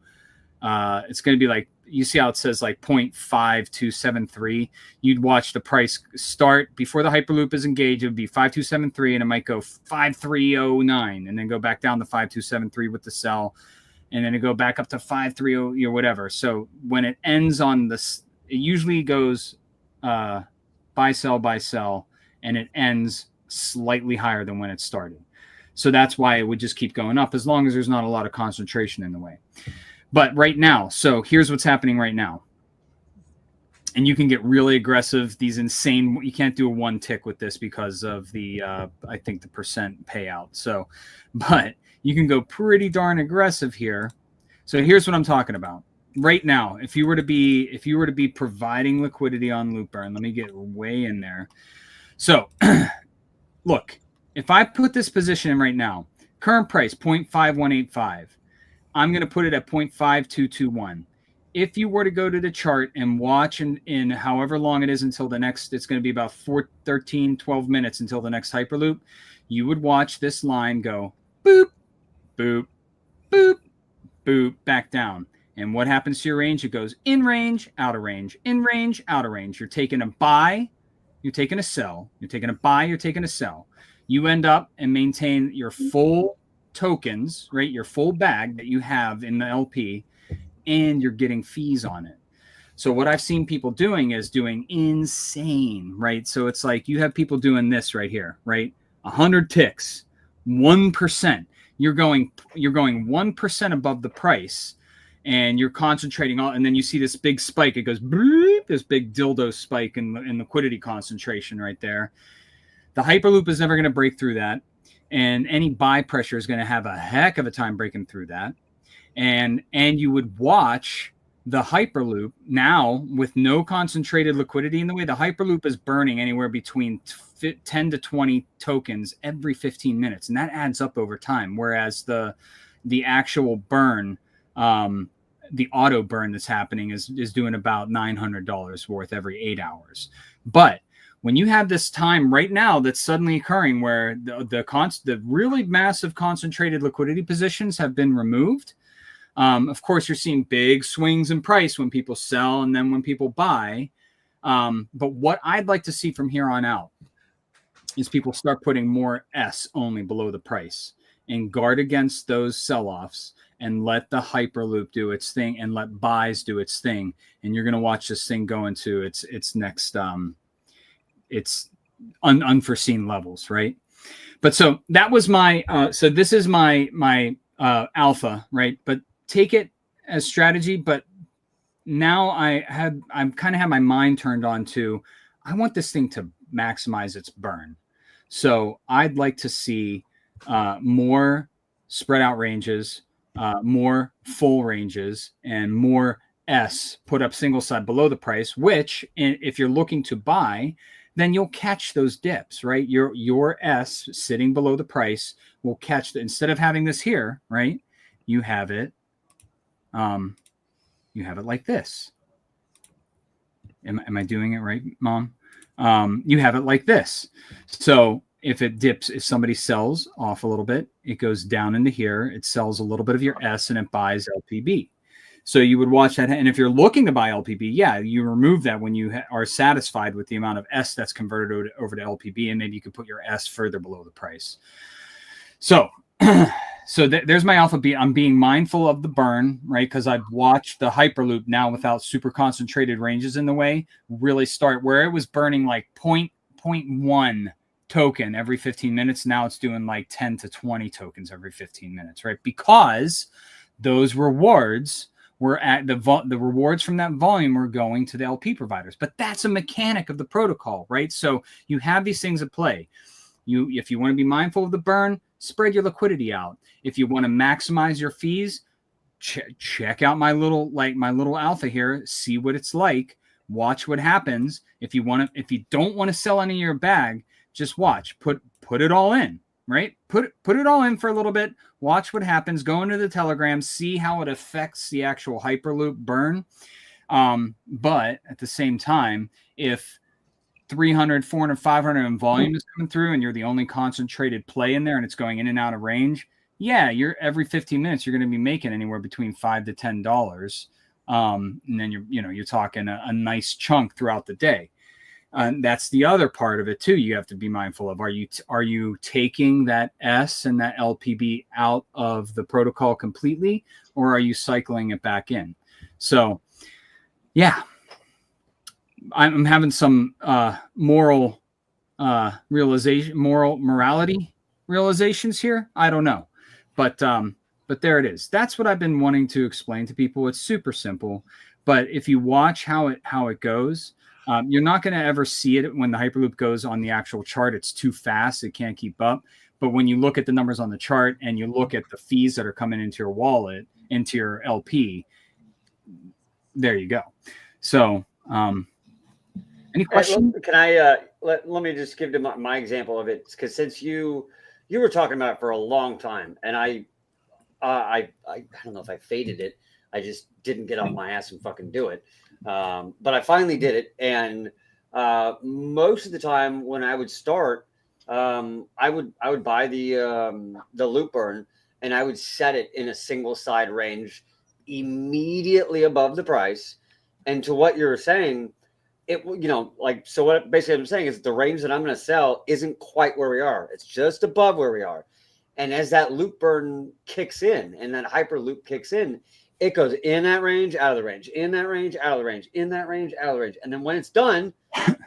It's going to be like, you see how it says like 0.5273. You'd watch the price start before the Hyperloop is engaged. It would be 5273, and it might go 5309, and then go back down to 5273 with the sell. And then it go back up to 530 or whatever. So when it ends on this, it usually goes buy, sell, and it ends slightly higher than when it started. So that's why it would just keep going up as long as there's not a lot of concentration in the way. But right now, so here's what's happening right now. And you can get really aggressive. These insane, you can't do a one tick with this because of the, I think the percent payout. So, but you can go pretty darn aggressive here. So here's what I'm talking about. Right now, if you were to be providing liquidity on loop burn, let me get way in there. So look, if I put this position in right now, current price 0.5185, I'm going to put it at 0.5221. If you were to go to the chart and watch in however long it is until the next, it's going to be about 12 minutes until the next Hyperloop, you would watch this line go boop, boop, boop, boop, back down. And what happens to your range? It goes in range, out of range, in range, out of range. You're taking a buy, you're taking a sell, you're taking a buy, you're taking a sell. You end up and maintain your full tokens, right? Your full bag that you have in the LP, and you're getting fees on it. So what I've seen people doing is doing insane, right? So it's like you have people doing this right here, right? 100 ticks, 1%. You're going 1% above the price, and you're concentrating on, and then you see this big spike. It goes bloop, this big dildo spike in liquidity concentration right there. The Hyperloop is never going to break through that, and any buy pressure is going to have a heck of a time breaking through that. And you would watch the Hyperloop now with no concentrated liquidity in the way. The Hyperloop is burning anywhere between 10 to 20 tokens every 15 minutes, and that adds up over time. Whereas the actual burn, the auto burn that's happening is doing about $900 worth every 8 hours. But when you have this time right now that's suddenly occurring where the really massive concentrated liquidity positions have been removed, of course, you're seeing big swings in price when people sell and then when people buy. But what I'd like to see from here on out is people start putting more S only below the price and guard against those sell-offs and let the Hyperloop do its thing and let buys do its thing. And you're going to watch this thing go into its next, its unforeseen levels, right? But so that was my, so this is my alpha, right? But take it as strategy, but now I'm kind of have my mind turned on to, I want this thing to maximize its burn. So I'd like to see more spread out ranges, more full ranges, and more S put up single side below the price, which if you're looking to buy, then you'll catch those dips, right? Your S sitting below the price will catch the, instead of having this here, right? You have it like this. Am I doing it right, Mom? You have it like this. So if it dips, if somebody sells off a little bit, it goes down into here. It sells a little bit of your S and it buys LPB. So you would watch that. And if you're looking to buy LPB, yeah, you remove that when you are satisfied with the amount of S that's converted over to LPB, and maybe you could put your S further below the price. So, there's my alpha B. I'm being mindful of the burn, right? Because I've watched the Hyperloop now without super concentrated ranges in the way really start where it was burning like 0.1 token every 15 minutes. Now it's doing like 10 to 20 tokens every 15 minutes, right? Because those rewards were at the rewards from that volume were going to the LP providers. But that's a mechanic of the protocol, right? So you have these things at play. If you want to be mindful of the burn, spread your liquidity out. If you want to maximize your fees, check out my little alpha here, see what it's like, watch what happens. If you don't want to sell any of your bag, just watch, put it all in, right? Put it all in for a little bit, watch what happens, go into the Telegram, see how it affects the actual Hyperloop burn. But at the same time, if 300, 400, 500 in volume is coming through and you're the only concentrated play in there and it's going in and out of range, yeah, you're every 15 minutes, you're going to be making anywhere between $5 to $10. And then you're talking a nice chunk throughout the day. And that's the other part of it too. You have to be mindful of, are you taking that S and that LPB out of the protocol completely, or are you cycling it back in? So yeah, I'm having some morality realizations here. I don't know, but there it is. That's what I've been wanting to explain to people. It's super simple, but if you watch how it goes, you're not going to ever see it when the Hyperloop goes on the actual chart. It's too fast. It can't keep up. But when you look at the numbers on the chart and you look at the fees that are coming into your wallet, into your LP, there you go. So, any questions? Can I let me just give my example of it, because since you were talking about it for a long time, and I don't know if I faded it. I just didn't get off my ass and fucking do it. But I finally did it, and most of the time when I would start, I would buy the loop burn, and I would set it in a single side range immediately above the price. And to what you were saying, so what basically I'm saying is the range that I'm going to sell isn't quite where we are. It's just above where we are. And as that loop burn kicks in and that Hyperloop kicks in, it goes in that range, out of the range, in that range, out of the range, in that range, out of the range. And then when it's done,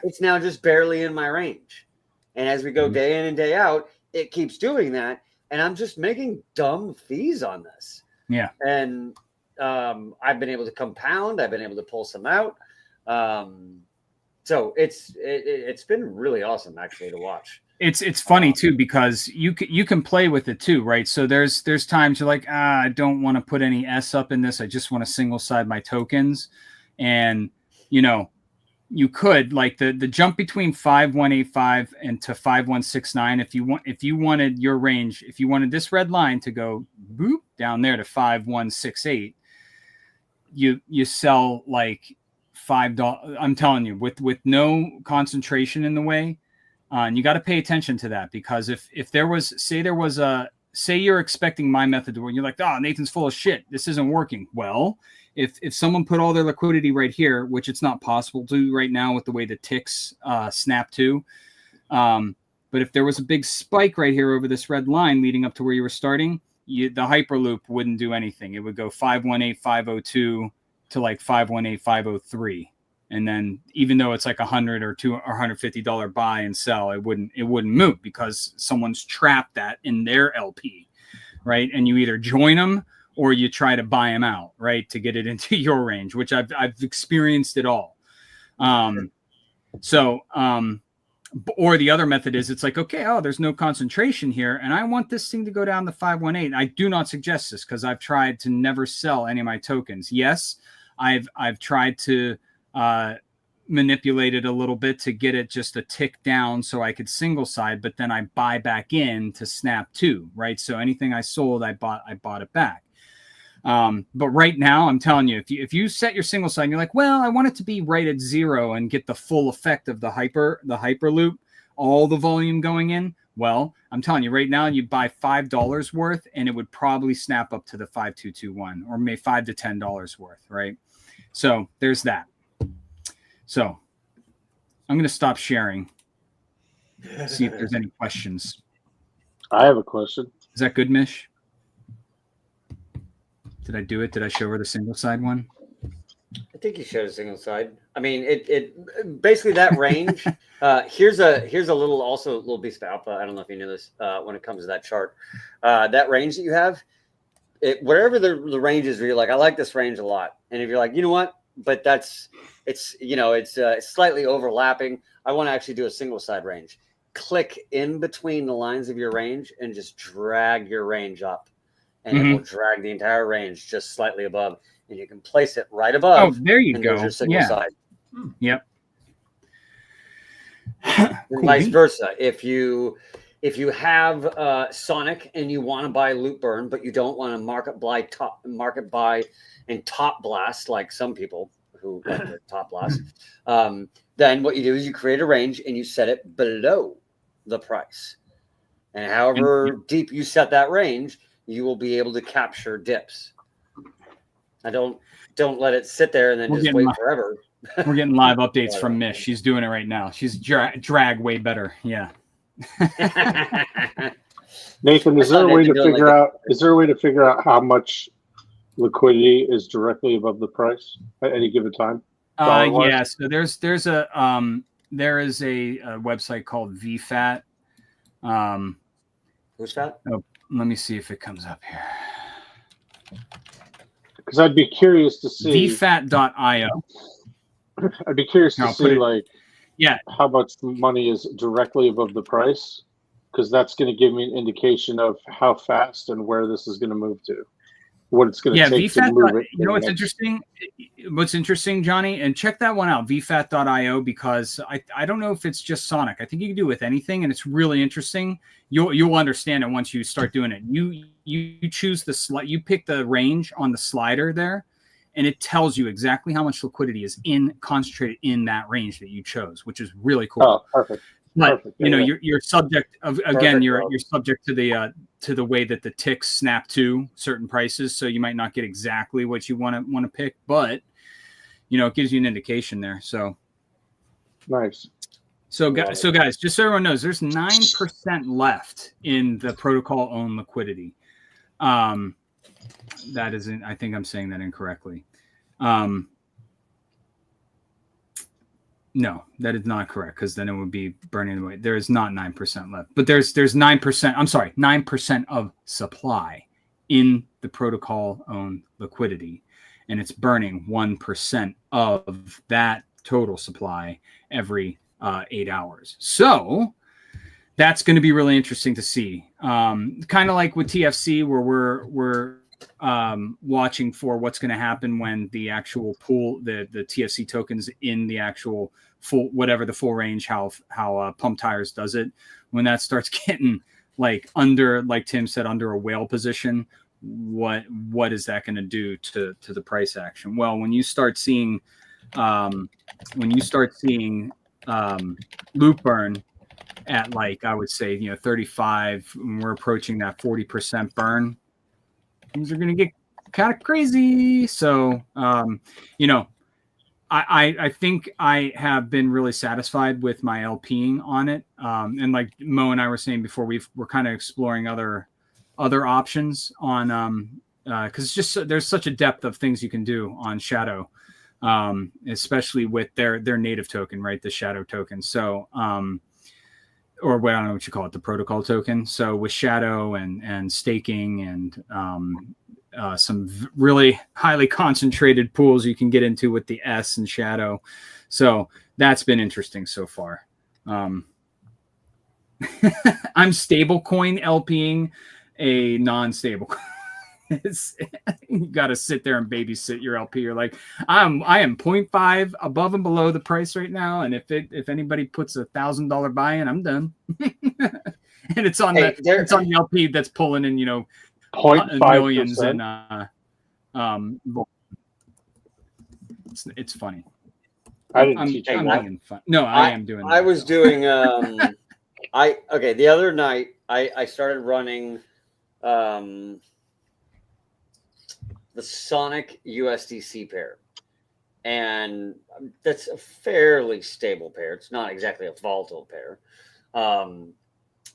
it's now just barely in my range. And as we go day in and day out, it keeps doing that. And I'm just making dumb fees on this. Yeah. And I've been able to compound. I've been able to pull some out. So it's been really awesome actually to watch. It's funny too, because you can play with it too, right? So there's times you're like, I don't want to put any S up in this. I just want to single side my tokens. And you could, like the jump between 5185 and to 5169. If you wanted your range, if you wanted this red line to go boop down there to 5168, you sell like $5. I'm telling you, with no concentration in the way. And you got to pay attention to that, because if there was, say you're expecting my method to work, you're like, Nathan's full of shit, this isn't working. Well, if someone put all their liquidity right here, which it's not possible to right now with the way the ticks snap to, but if there was a big spike right here over this red line leading up to where you were starting, the Hyperloop wouldn't do anything. It would go 518502 to like 518503. And then even though it's like $100 or $200 or $150 buy and sell, it wouldn't move, because someone's trapped that in their LP, right? And you either join them or you try to buy them out, right, to get it into your range, which I've experienced it all. Or the other method is, it's like, okay, there's no concentration here, and I want this thing to go down to 518. I do not suggest this, because I've tried to never sell any of my tokens. Yes, I've tried to manipulate it a little bit to get it just a tick down so I could single side, but then I buy back in to snap too, right? So anything I sold, I bought it back. But right now, I'm telling you, if you set your single side and you're like, well, I want it to be right at 0 and get the full effect of the Hyperloop, all the volume going in, Well, I'm telling you right now, you buy $5 worth, and it would probably snap up to the 5221, or maybe $5 to $10 worth, right? So there's that. So I'm going to stop sharing. See if there's any questions. I have a question. Is that good, Mish? Did I do it? Did I show her the single side one? I think you showed a single side. I mean, it basically that range. Here's a little piece of alpha. I don't know if you knew this when it comes to that chart. That range that you have, wherever the range is, where you're like, I like this range a lot, and if you're like, you know what, but it's slightly overlapping. I want to actually do a single side range. Click in between the lines of your range and just drag your range up, and it will drag the entire range just slightly above. And you can place it right above. Oh, there you and go. There's your single side. Yep. And vice versa. If you have Sonic and you want to buy Loop Burn, but you don't want to market buy and top blast like some people who like to top blast, then what you do is you create a range and you set it below the price. And however deep you set that range, you will be able to capture dips. I don't let it sit there and then just wait forever. We're getting live updates from Mish. She's doing it right now. She's drag way better. Yeah. Nathan, is there a way to figure out? Is there a way to figure out how much liquidity is directly above the price at any given time? Yeah. So there is a website called VFAT. Who's that? Oh, let me see if it comes up here. Because I'd be curious to see VFAT.io. I'd be curious to see how much money is directly above the price, because that's going to give me an indication of how fast and where this is going to move to, what it's going to take VFAT, to move it. You know what's interesting? What's interesting, Johnny, and check that one out, VFAT.io, because I don't know if it's just Sonic. I think you can do it with anything, and it's really interesting. You'll understand it once you start doing it. You choose you pick the range on the slider there, and it tells you exactly how much liquidity is concentrated in that range that you chose, which is really cool. Oh, perfect. But perfect. You're subject of, again, you're subject to the way that the ticks snap to certain prices, so you might not get exactly what you want to pick, but it gives you an indication there. So nice. So guys, just so everyone knows, there's 9% left in the protocol owned liquidity. That isn't. I think I'm saying that incorrectly. No, that is not correct, because then it would be burning away. There is not 9% left, but there's 9%. I'm sorry, 9% of supply in the protocol owned liquidity, and it's burning 1% of that total supply every 8 hours. So that's going to be really interesting to see. Kind of like with TFC, where we're watching for what's going to happen when the actual pool, the TFC tokens in the actual full, whatever the full range, how Pump Tires does it, when that starts getting like under, like Tim said, under a whale position, what is that going to do to the price action? Well, when you start seeing Loop Burn at, like, I would say 35, and we're approaching that 40% burn, things are going to get kind of crazy. So, I think I have been really satisfied with my LPing on it. And like Mo and I were saying before, we're kind of exploring other options on, because it's just, there's such a depth of things you can do on Shadow, especially with their native token, right? The Shadow token. So, or what, I don't know what you call it, the protocol token. So with Shadow and staking and some really highly concentrated pools you can get into with the S and Shadow. So that's been interesting so far. I'm stablecoin LPing a non-stable. You got to sit there and babysit your LP. You're like, I am 0.5 above and below the price right now, and if anybody puts $1,000 buy-in, I'm done. And it's on the LP that's pulling in 0.5 millions, and it's funny. I didn't teach you that. No, I am doing. I was doing The other night I started running the Sonic USDC pair, and that's a fairly stable pair. It's not exactly a volatile pair.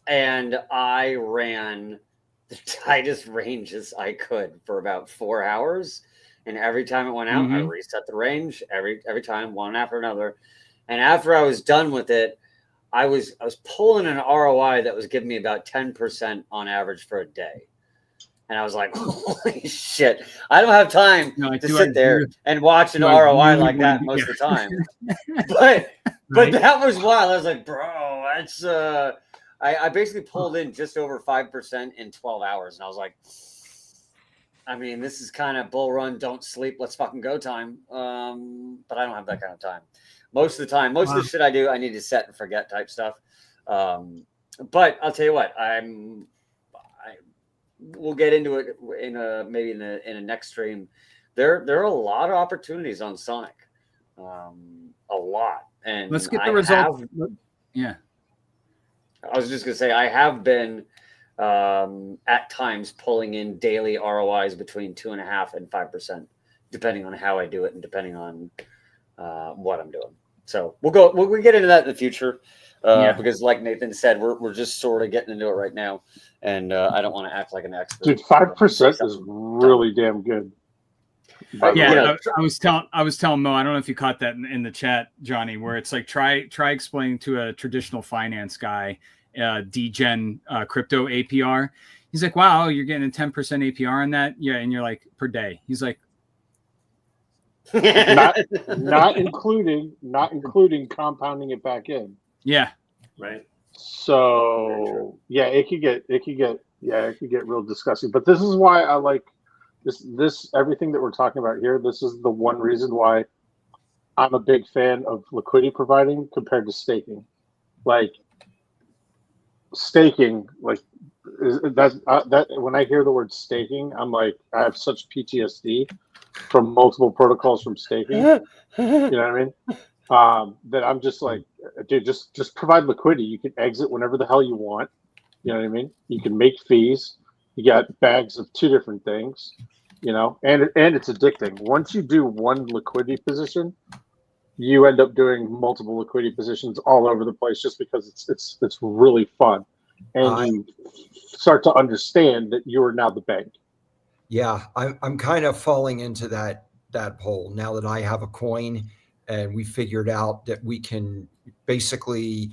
And I ran the tightest ranges I could for about 4 hours. And every time it went out, I reset the range every time, one after another. And after I was done with it, I was pulling an ROI that was giving me about 10% on average for a day. And I was like, holy shit, I don't have time to sit there and watch an ROI like that most of the time. But that was wild. I was like, bro, that's I basically pulled in just over 5% in 12 hours. And I was like, I mean, this is kind of bull run, don't sleep, let's fucking go time. But I don't have that kind of time. Most of the time, most of the shit I do, I need to set and forget type stuff. But I'll tell you what, we'll get into it in a next stream. There are a lot of opportunities on Sonic, a lot. And let's get the results. Yeah, I was just gonna say I have been at times pulling in daily ROIs between 2.5% and 5%, depending on how I do it and depending on what I'm doing. So we'll get into that in the future. Because like Nathan said, we're just sort of getting into it right now, and I don't want to act like an expert. Dude, 5% is really damn good. Yeah, I was telling Mo, I don't know if you caught that in the chat, Johnny, where it's like try explaining to a traditional finance guy, degen crypto APR. He's like, wow, you're getting a 10% APR on that, yeah, and you're like per day. He's like, not including compounding it back in. Yeah. Right. So yeah, it could get real disgusting. But this is why I like this everything that we're talking about here. This is the one reason why I'm a big fan of liquidity providing compared to staking. Like staking, like that when I hear the word staking, I'm like, I have such PTSD from multiple protocols from staking. You know what I mean? That I'm just like, dude, just provide liquidity. You can exit whenever the hell you want. You know what I mean? You can make fees. You got bags of 2 different things, you know, and it's addicting. Once you do one liquidity position, you end up doing multiple liquidity positions all over the place just because it's really fun. And you start to understand that you are now the bank. Yeah, I'm kind of falling into that hole now that I have a coin. And we figured out that we can basically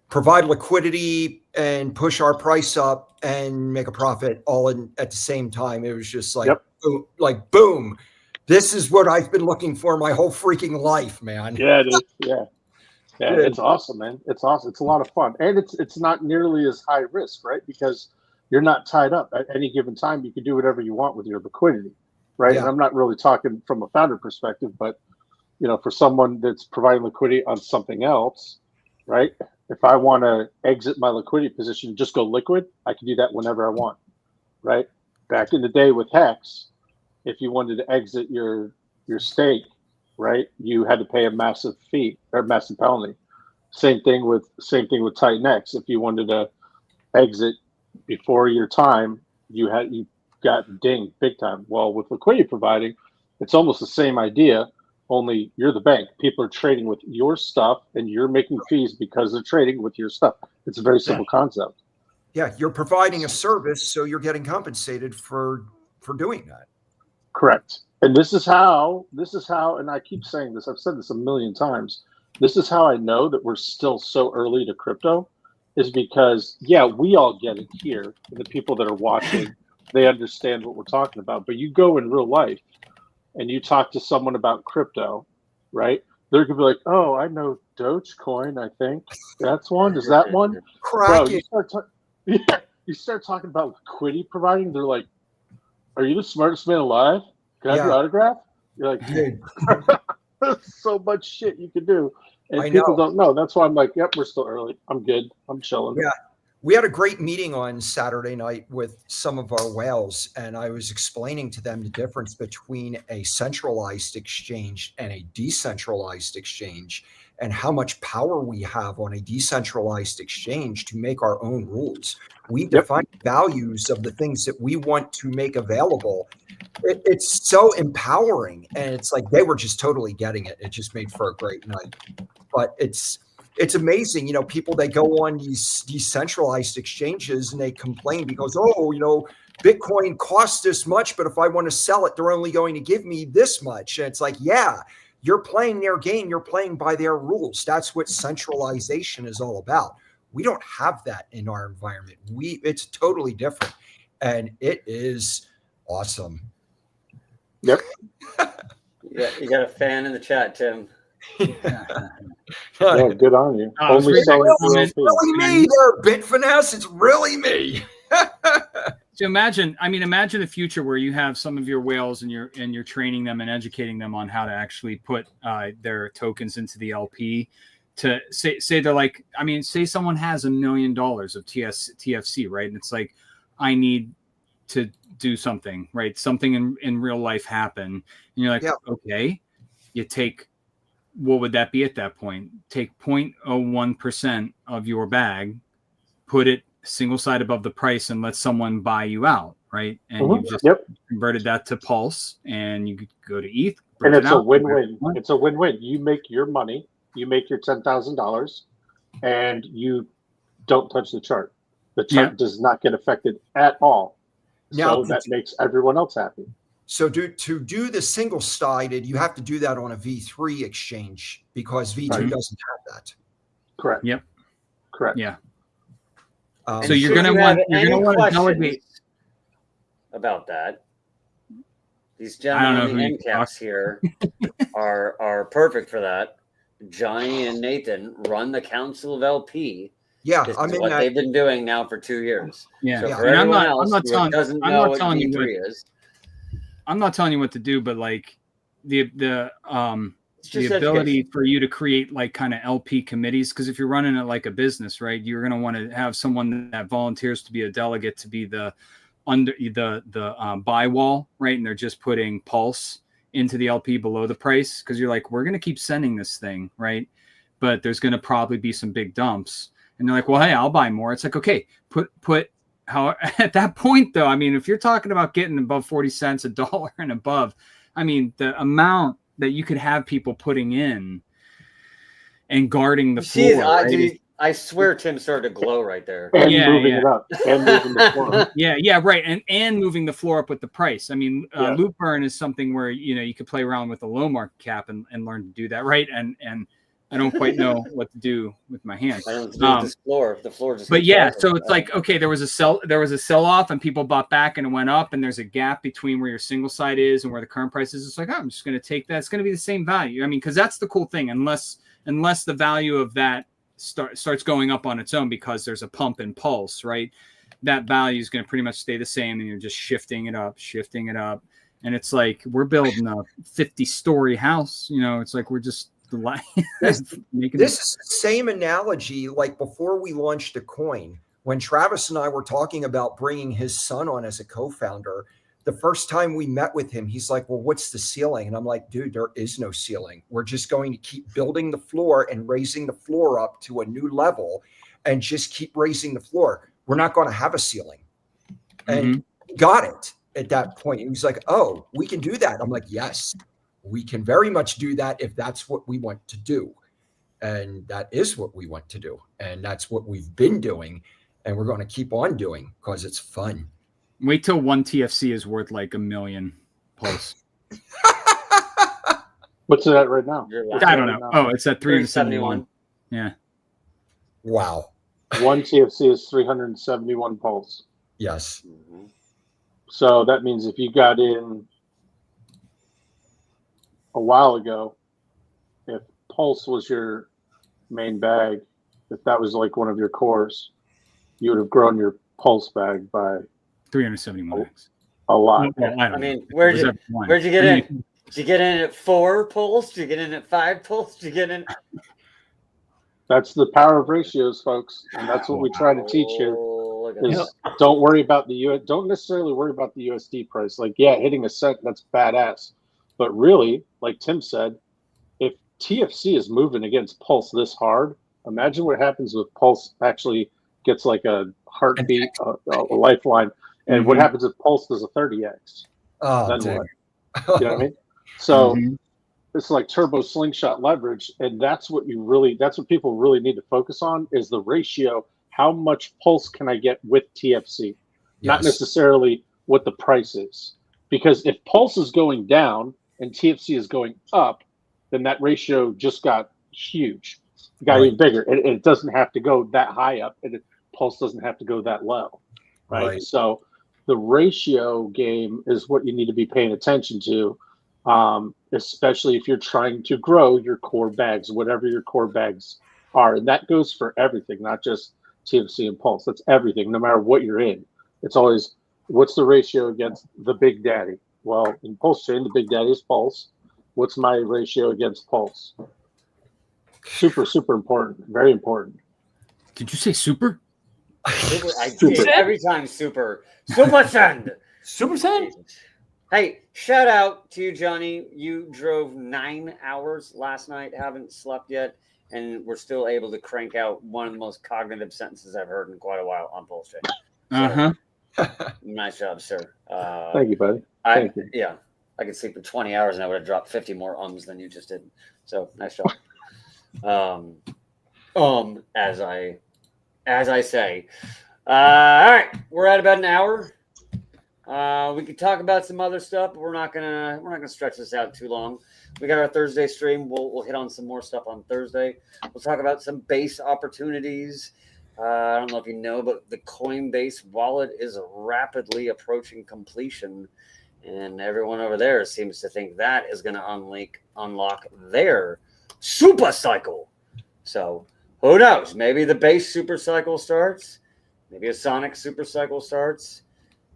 provide liquidity and push our price up and make a profit all at the same time. It was just like, boom. This is what I've been looking for my whole freaking life, man. Yeah, it is. Yeah, it's awesome, man. It's awesome. It's a lot of fun, and it's not nearly as high risk, right? Because you're not tied up at any given time. You can do whatever you want with your liquidity, right? Yeah. And I'm not really talking from a founder perspective, but you know, for someone that's providing liquidity on something else, right? If I want to exit my liquidity position, just go liquid, I can do that whenever I want, right? Back in the day with Hex, if you wanted to exit your stake, right, you had to pay a massive fee or massive penalty. Same thing with Titan X. If you wanted to exit before your time, you got dinged big time. Well, with liquidity providing, it's almost the same idea. Only you're the bank. People are trading with your stuff, and you're making fees because they're trading with your stuff. It's a very simple concept. Yeah, you're providing a service, so you're getting compensated for doing that. Correct. And this is how, and I keep saying this, I've said this a million times. This is how I know that we're still so early to crypto, is because, yeah, we all get it here. The people that are watching, they understand what we're talking about. But you go in real life, and you talk to someone about crypto, right? They're gonna be like, "Oh, I know Dogecoin. I think that's one. Is that one?" Bro, you start talking about liquidity providing. They're like, "Are you the smartest man alive? Can I have your autograph?" You're like, "Dude, there's so much shit you can do," and people don't know. That's why I'm like, "Yep, we're still early. I'm good. I'm chilling." Yeah. We had a great meeting on Saturday night with some of our whales, and I was explaining to them the difference between a centralized exchange and a decentralized exchange. and how much power we have on a decentralized exchange to make our own rules. We define values of the things that we want to make available. It's so empowering, and it's like they were just totally getting it. It just made for a great night. But it's amazing, you know, people, they go on these decentralized exchanges and they complain because, oh, you know, Bitcoin costs this much, but if I want to sell it, they're only going to give me this much. And it's like, yeah, you're playing their game. You're playing by their rules. That's what centralization is all about. We don't have that in our environment. It's totally different, and it is awesome. Yep. Yeah, you got a fan in the chat, Tim. Yeah, good on you. Only it's selling It's for really me there, Bit Finesse. It's really me. So imagine the future where you have some of your whales and you're training them and educating them on how to actually put their tokens into the LP. To say they're like, I mean, say someone has $1 million of TFC, right? And it's like, I need to do something, right? Something in real life happen. And you're like, okay, you take, what would that be at that point? Take 0.01% of your bag, put it single side above the price, and let someone buy you out, right? And you just converted that to Pulse, and you could go to ETH. And it's a win-win. It's a win-win. You make your money, you make your $10,000, and you don't touch the chart. The chart does not get affected at all. So that makes everyone else happy. So to do the single-sided, you have to do that on a V3 exchange because V2 doesn't have that. Correct. Yep. Correct. Yeah. So you're going to want to delegate about that. These gentlemen, the end caps here, are perfect for that. Johnny and Nathan run the Council of LP. Yeah, I mean what they've been doing now for 2 years. Yeah, so for everyone else who doesn't know what telling V3 is, I'm not telling you what to do, but like the ability for you to create like kind of LP committees, because if you're running it like a business, right, you're going to want to have someone that volunteers to be a delegate to be the buy wall, right, and they're just putting Pulse into the LP below the price because you're like, we're going to keep sending this thing, right, but there's going to probably be some big dumps, and they're like, well, hey, I'll buy more. It's like, okay, put how at that point though, I mean, if you're talking about getting above 40 cents, $1 and above, I mean, the amount that you could have people putting in and guarding the floor. Right? I swear Tim started to glow right there. And moving it up. And moving the floor up. Yeah, right. And moving the floor up with the price. I mean, loop burn is something where, you know, you could play around with a low market cap and learn to do that, right? And I don't quite know what to do with my hands. I don't know this floor. The floor just. But yeah, so it's like, okay, there was a sell off, and people bought back, and it went up, and there's a gap between where your single side is and where the current price is. It's like, I'm just going to take that. It's going to be the same value. I mean, because that's the cool thing. Unless the value of that starts going up on its own because there's a pump in Pulse, right? That value is going to pretty much stay the same, and you're just shifting it up, and it's like we're building a 50-story house. You know, it's like we're just. This is the same analogy like before we launched the coin, when Travis and I were talking about bringing his son on as a co-founder. The first time we met with him, he's like, well, what's the ceiling? And I'm like, dude, there is no ceiling. We're just going to keep building the floor and raising the floor up to a new level and just keep raising the floor. We're not going to have a ceiling. And he got it at that point. He was like, oh, we can do that. I'm like, yes. We can very much do that if that's what we want to do. And that is what we want to do. And that's what we've been doing. And we're going to keep on doing because it's fun. Wait till one TFC is worth like $1 million Pulse. What's it at right now? I don't know. Oh, it's at 371. Yeah. Wow. One TFC is 371 Pulse. Yes. So that means if you got in a while ago, if Pulse was your main bag, if that was like one of your cores, you would have grown your Pulse bag by 371. A lot. I mean, where'd you get in? Did you get in at 4 Pulse? Did you get in at 5 Pulse? Did you get in? That's the power of ratios, folks, and that's what we try to teach you. Is don't worry about don't necessarily worry about the USD price. Like, yeah, hitting a cent, that's badass. But really, like Tim said, if TFC is moving against Pulse this hard. Imagine what happens with Pulse actually gets like a heartbeat, a lifeline. And what happens if Pulse does a 30X? Then dang. what? You know what I mean? So Mhm. it's like turbo slingshot leverage. And that's what people really need to focus on is the ratio. How much Pulse can I get with TFC? Not Yes. necessarily what the price is. Because if Pulse is going down and TFC is going up, then that ratio just got huge. It got even bigger. And it doesn't have to go that high up. And Pulse doesn't have to go that low. Right. So the ratio game is what you need to be paying attention to, especially if you're trying to grow your core bags, whatever your core bags are. And that goes for everything, not just TFC and Pulse. That's everything, no matter what you're in. It's always, what's the ratio against the Big Daddy? Well, in Pulse Chain, the Big Daddy is Pulse. What's my ratio against Pulse? Super, super important. Very important. Did you say super? Super, I did every time. Super send. Super Saiyan? Hey, shout out to you, Johnny. You drove 9 hours last night. Haven't slept yet, and we're still able to crank out one of the most cognitive sentences I've heard in quite a while on Pulse Chain. Nice job, sir. Thank you, buddy. Thank you. Yeah, I could sleep for 20 hours and I would have dropped 50 more ums than you just did. So nice job. As I say. All right, we're at about an hour. We could talk about some other stuff, but we're not gonna stretch this out too long. We got our Thursday stream. We'll hit on some more stuff on Thursday. We'll talk about some base opportunities. I don't know if you know, but the Coinbase wallet is rapidly approaching completion, and everyone over there seems to think that is going to unlock their super cycle. So who knows? Maybe the base super cycle starts. Maybe a Sonic super cycle starts.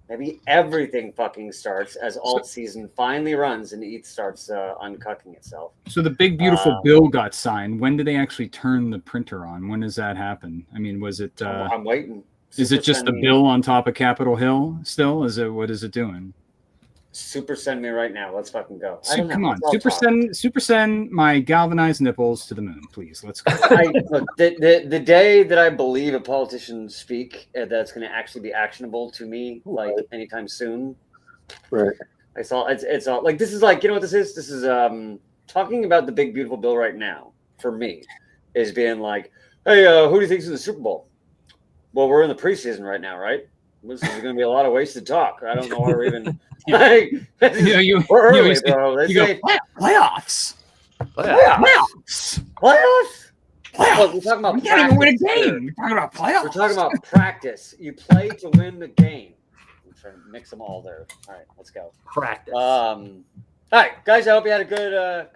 Maybe everything fucking starts as alt season finally runs and ETH starts uncucking itself. So the big beautiful bill got signed. When do they actually turn the printer on? When does that happen? I mean, was it? I'm waiting. Is it just a bill on top of Capitol Hill? Still, what is it doing? Super send me right now. Let's fucking go. Come on, super send my galvanized nipples to the moon, please. Let's go. Look, the day that I believe a politician speak that's going to actually be actionable to me, like anytime soon. Right. It's all like this is like, you know what this is? This is talking about the big beautiful bill right now for me is being like, hey, who do you think's in the Super Bowl? Well, we're in the preseason right now, right? This is going to be a lot of wasted talk. I don't know why we're even. Like, we're early, bro. You go, playoffs. Look, we're talking about. We can't even win a game. We're talking about playoffs. We're talking about practice. You play to win the game. I'm trying to mix them all there. All right, let's go. Practice. All right, guys. I hope you had a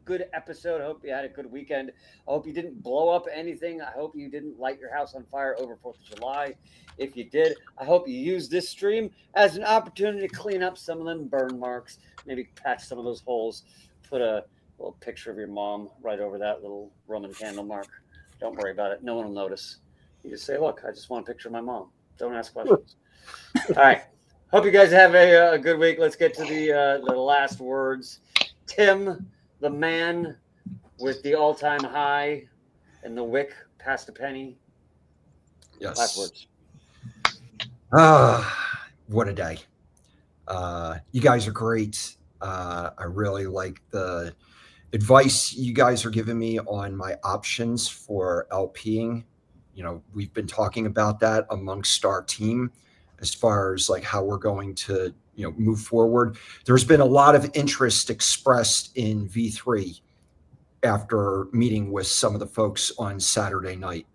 good episode. I hope you had a good weekend. I hope you didn't blow up anything. I hope you didn't light your house on fire over 4th of July. If you did, I hope you used this stream as an opportunity to clean up some of them burn marks, maybe patch some of those holes, put a little picture of your mom right over that little Roman candle mark. Don't worry about it. No one will notice. You just say, look, I just want a picture of my mom. Don't ask questions. All right. Hope you guys have a good week. Let's get to the last words. Tim, the man with the all-time high and the wick past a penny. Yes. Last words. What a day. You guys are great. I really like the advice you guys are giving me on my options for LPing. You know, we've been talking about that amongst our team as far as like how we're going to, move forward. There's been a lot of interest expressed in V3 after meeting with some of the folks on Saturday night.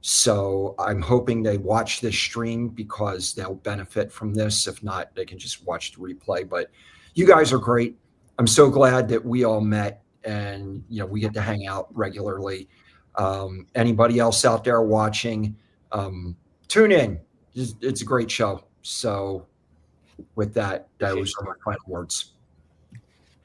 So I'm hoping they watch this stream because they'll benefit from this. If not, they can just watch the replay. But you guys are great. I'm so glad that we all met and, we get to hang out regularly. Anybody else out there watching, tune in. It's a great show. So with that, those are my final words.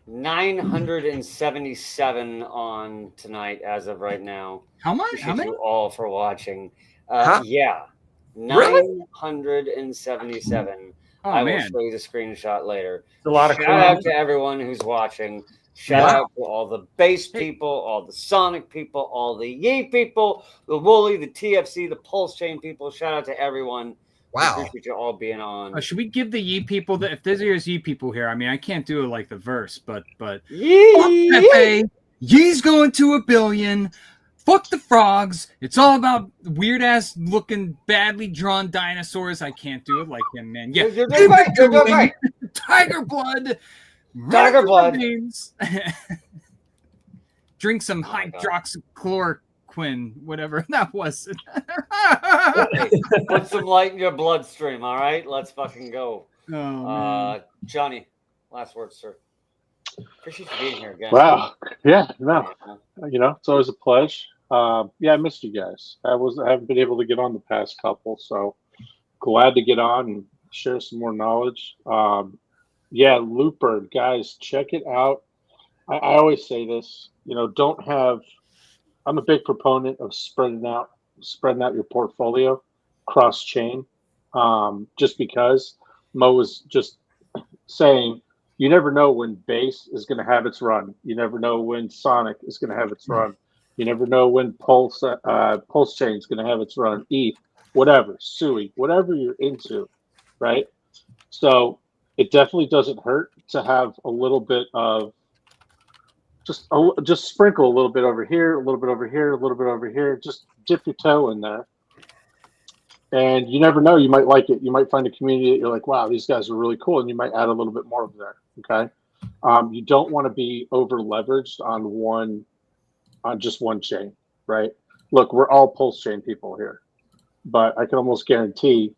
977 on tonight as of right now. How much? Appreciate How many? you all for watching. Huh? Yeah, 977. Oh, I will man. show you the screenshot later. It's a lot of Shout out to everyone who's watching. Shout Wow. out to all the base people, all the Sonic people, all the Yee people, the Wooly, the TFC, the Pulse Chain people. Shout out to everyone. We Wow. appreciate you all being on. Should we give the Yee people if there's Yee people here? I mean, I can't do it like the verse, but Yee! Pepe, Yee's going to 1 billion. Fuck the frogs. It's all about weird ass looking, badly drawn dinosaurs. I can't do it like him, man. Yeah, You're doing great. You're doing great. Tiger blood. Tiger blood. Veins. Drink some Oh my God. hydroxychloroquine, whatever that was. Put some light in your bloodstream, all right? Let's fucking go. Oh, man. Johnny, last words, sir. Appreciate you being here again. Wow. Yeah. No. It's always a pleasure. Yeah, I missed you guys. I haven't been able to get on the past couple, so glad to get on and share some more knowledge. Yeah, Looper, guys, check it out. I always say this, I'm a big proponent of spreading out your portfolio cross chain. Just because Mo was just saying, you never know when base is going to have its run. You never know when Sonic is going to have its run. You never know when Pulse Chain is going to have its run. ETH, whatever, SUI, whatever you're into, right? So it definitely doesn't hurt to have a little bit of just sprinkle a little bit over here, a little bit over here, a little bit over here. Just dip your toe in there. And you never know, you might like it. You might find a community that you're like, wow, these guys are really cool, and you might add a little bit more of there. Okay. You don't want to be over leveraged on just one chain, right? Look, we're all Pulse Chain people here, but I can almost guarantee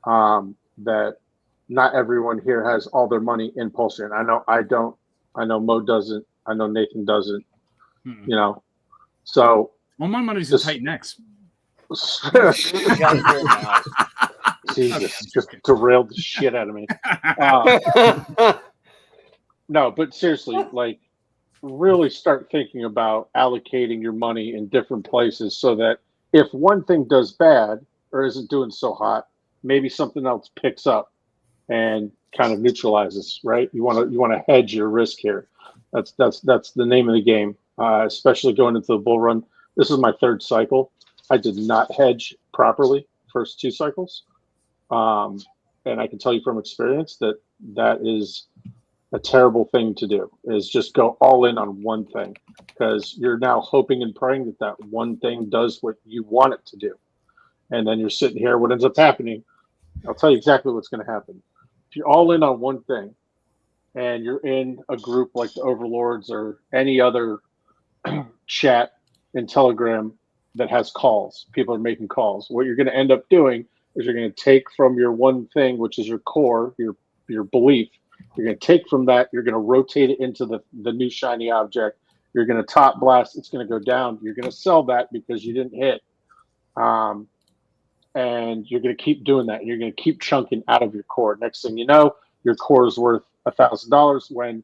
that not everyone here has all their money in Pulse Chain. I know I don't. I know Mo doesn't. I know Nathan doesn't. So All my money's in Titan X. Jesus, just derailed the shit out of me. No, but seriously, like, really start thinking about allocating your money in different places so that if one thing does bad or isn't doing so hot, maybe something else picks up and kind of neutralizes, right? You want to hedge your risk here. That's the name of the game, especially going into the bull run. This is my third cycle. I did not hedge properly first 2 cycles. And I can tell you from experience that is a terrible thing to do, is just go all in on one thing, because you're now hoping and praying that one thing does what you want it to do. And then you're sitting here, what ends up happening, I'll tell you exactly what's going to happen. If you're all in on one thing and you're in a group like the Overlords or any other chat in Telegram that has calls, people are making calls, what you're going to end up doing is you're going to take from your one thing, which is your core, your belief. You're going to take from that, you're going to rotate it into the new shiny object. You're going to top blast, it's going to go down. You're going to sell that because you didn't hit. And you're going to keep doing that. You're going to keep chunking out of your core. Next thing you know, your core is worth $1,000 when,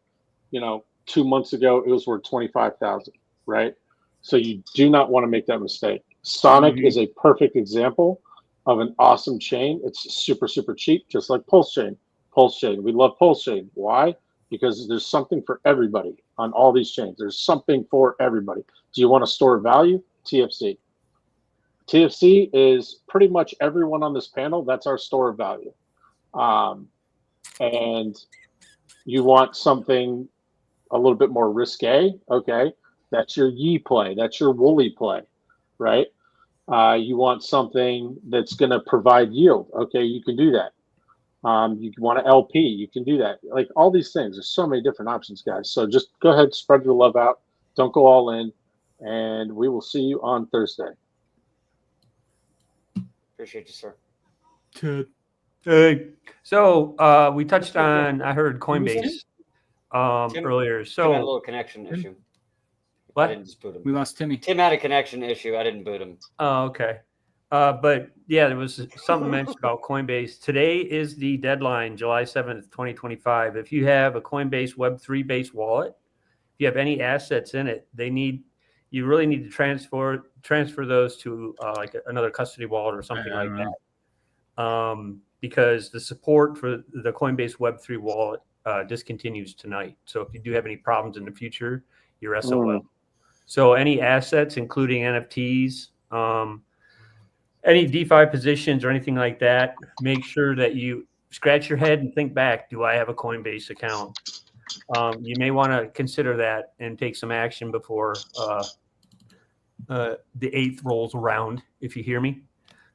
2 months ago it was worth $25,000, right? So you do not want to make that mistake. Sonic is a perfect example of an awesome chain. It's super, super cheap, just like Pulse Chain. Pulse Chain. We love Pulse Chain. Why? Because there's something for everybody on all these chains. There's something for everybody. Do you want to store value? TFC. TFC is pretty much everyone on this panel. That's our store of value. And you want something a little bit more risque. Okay. That's your Yee play. That's your Wooly play, right? You want something that's going to provide yield. Okay, you can do that. You want an LP, you can do that. Like all these things, there's so many different options, guys. So just go ahead, spread your love out. Don't go all in, and we will see you on Thursday. Appreciate you, sir. So we touched on, I heard Coinbase earlier. Tim had a So little connection issue. I what? didn't just boot him. We lost Timmy. Tim had a connection issue. I didn't boot him. Oh, okay. But yeah, there was something mentioned about Coinbase. Today is the deadline, July 7th, 2025. If you have a Coinbase Web3 based wallet, if you have any assets in it, you really need to transfer those to like another custody wallet or something like that. Because the support for the Coinbase Web3 wallet discontinues tonight. So if you do have any problems in the future, you're SOL. So any assets, including NFTs, any DeFi positions or anything like that, make sure that you scratch your head and think back, do I have a Coinbase account? You may want to consider that and take some action before the 8th rolls around, if you hear me.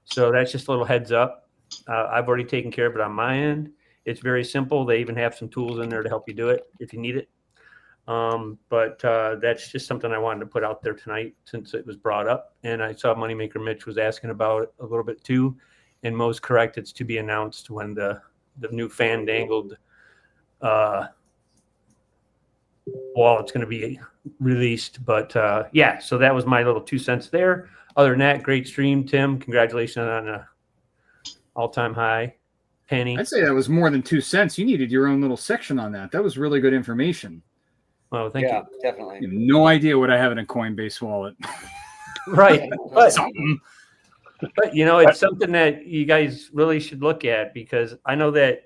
So that's just a little heads up. I've already taken care of it on my end. It's very simple. They even have some tools in there to help you do it if you need it. But that's just something I wanted to put out there tonight since it was brought up. And I saw Moneymaker Mitch was asking about it a little bit too. And most correct, it's to be announced when the new fandangled wallet's going to be released. But yeah, so that was my little 2 cents there. Other than that, great stream, Tim. Congratulations on an all-time high. Penny. I'd say that was more than 2 cents. You needed your own little section on that. That was really good information. Well, thank you. Definitely. You have no idea what I have in a Coinbase wallet. Right. But, Something. but, you know, it's something that you guys really should look at because I know that,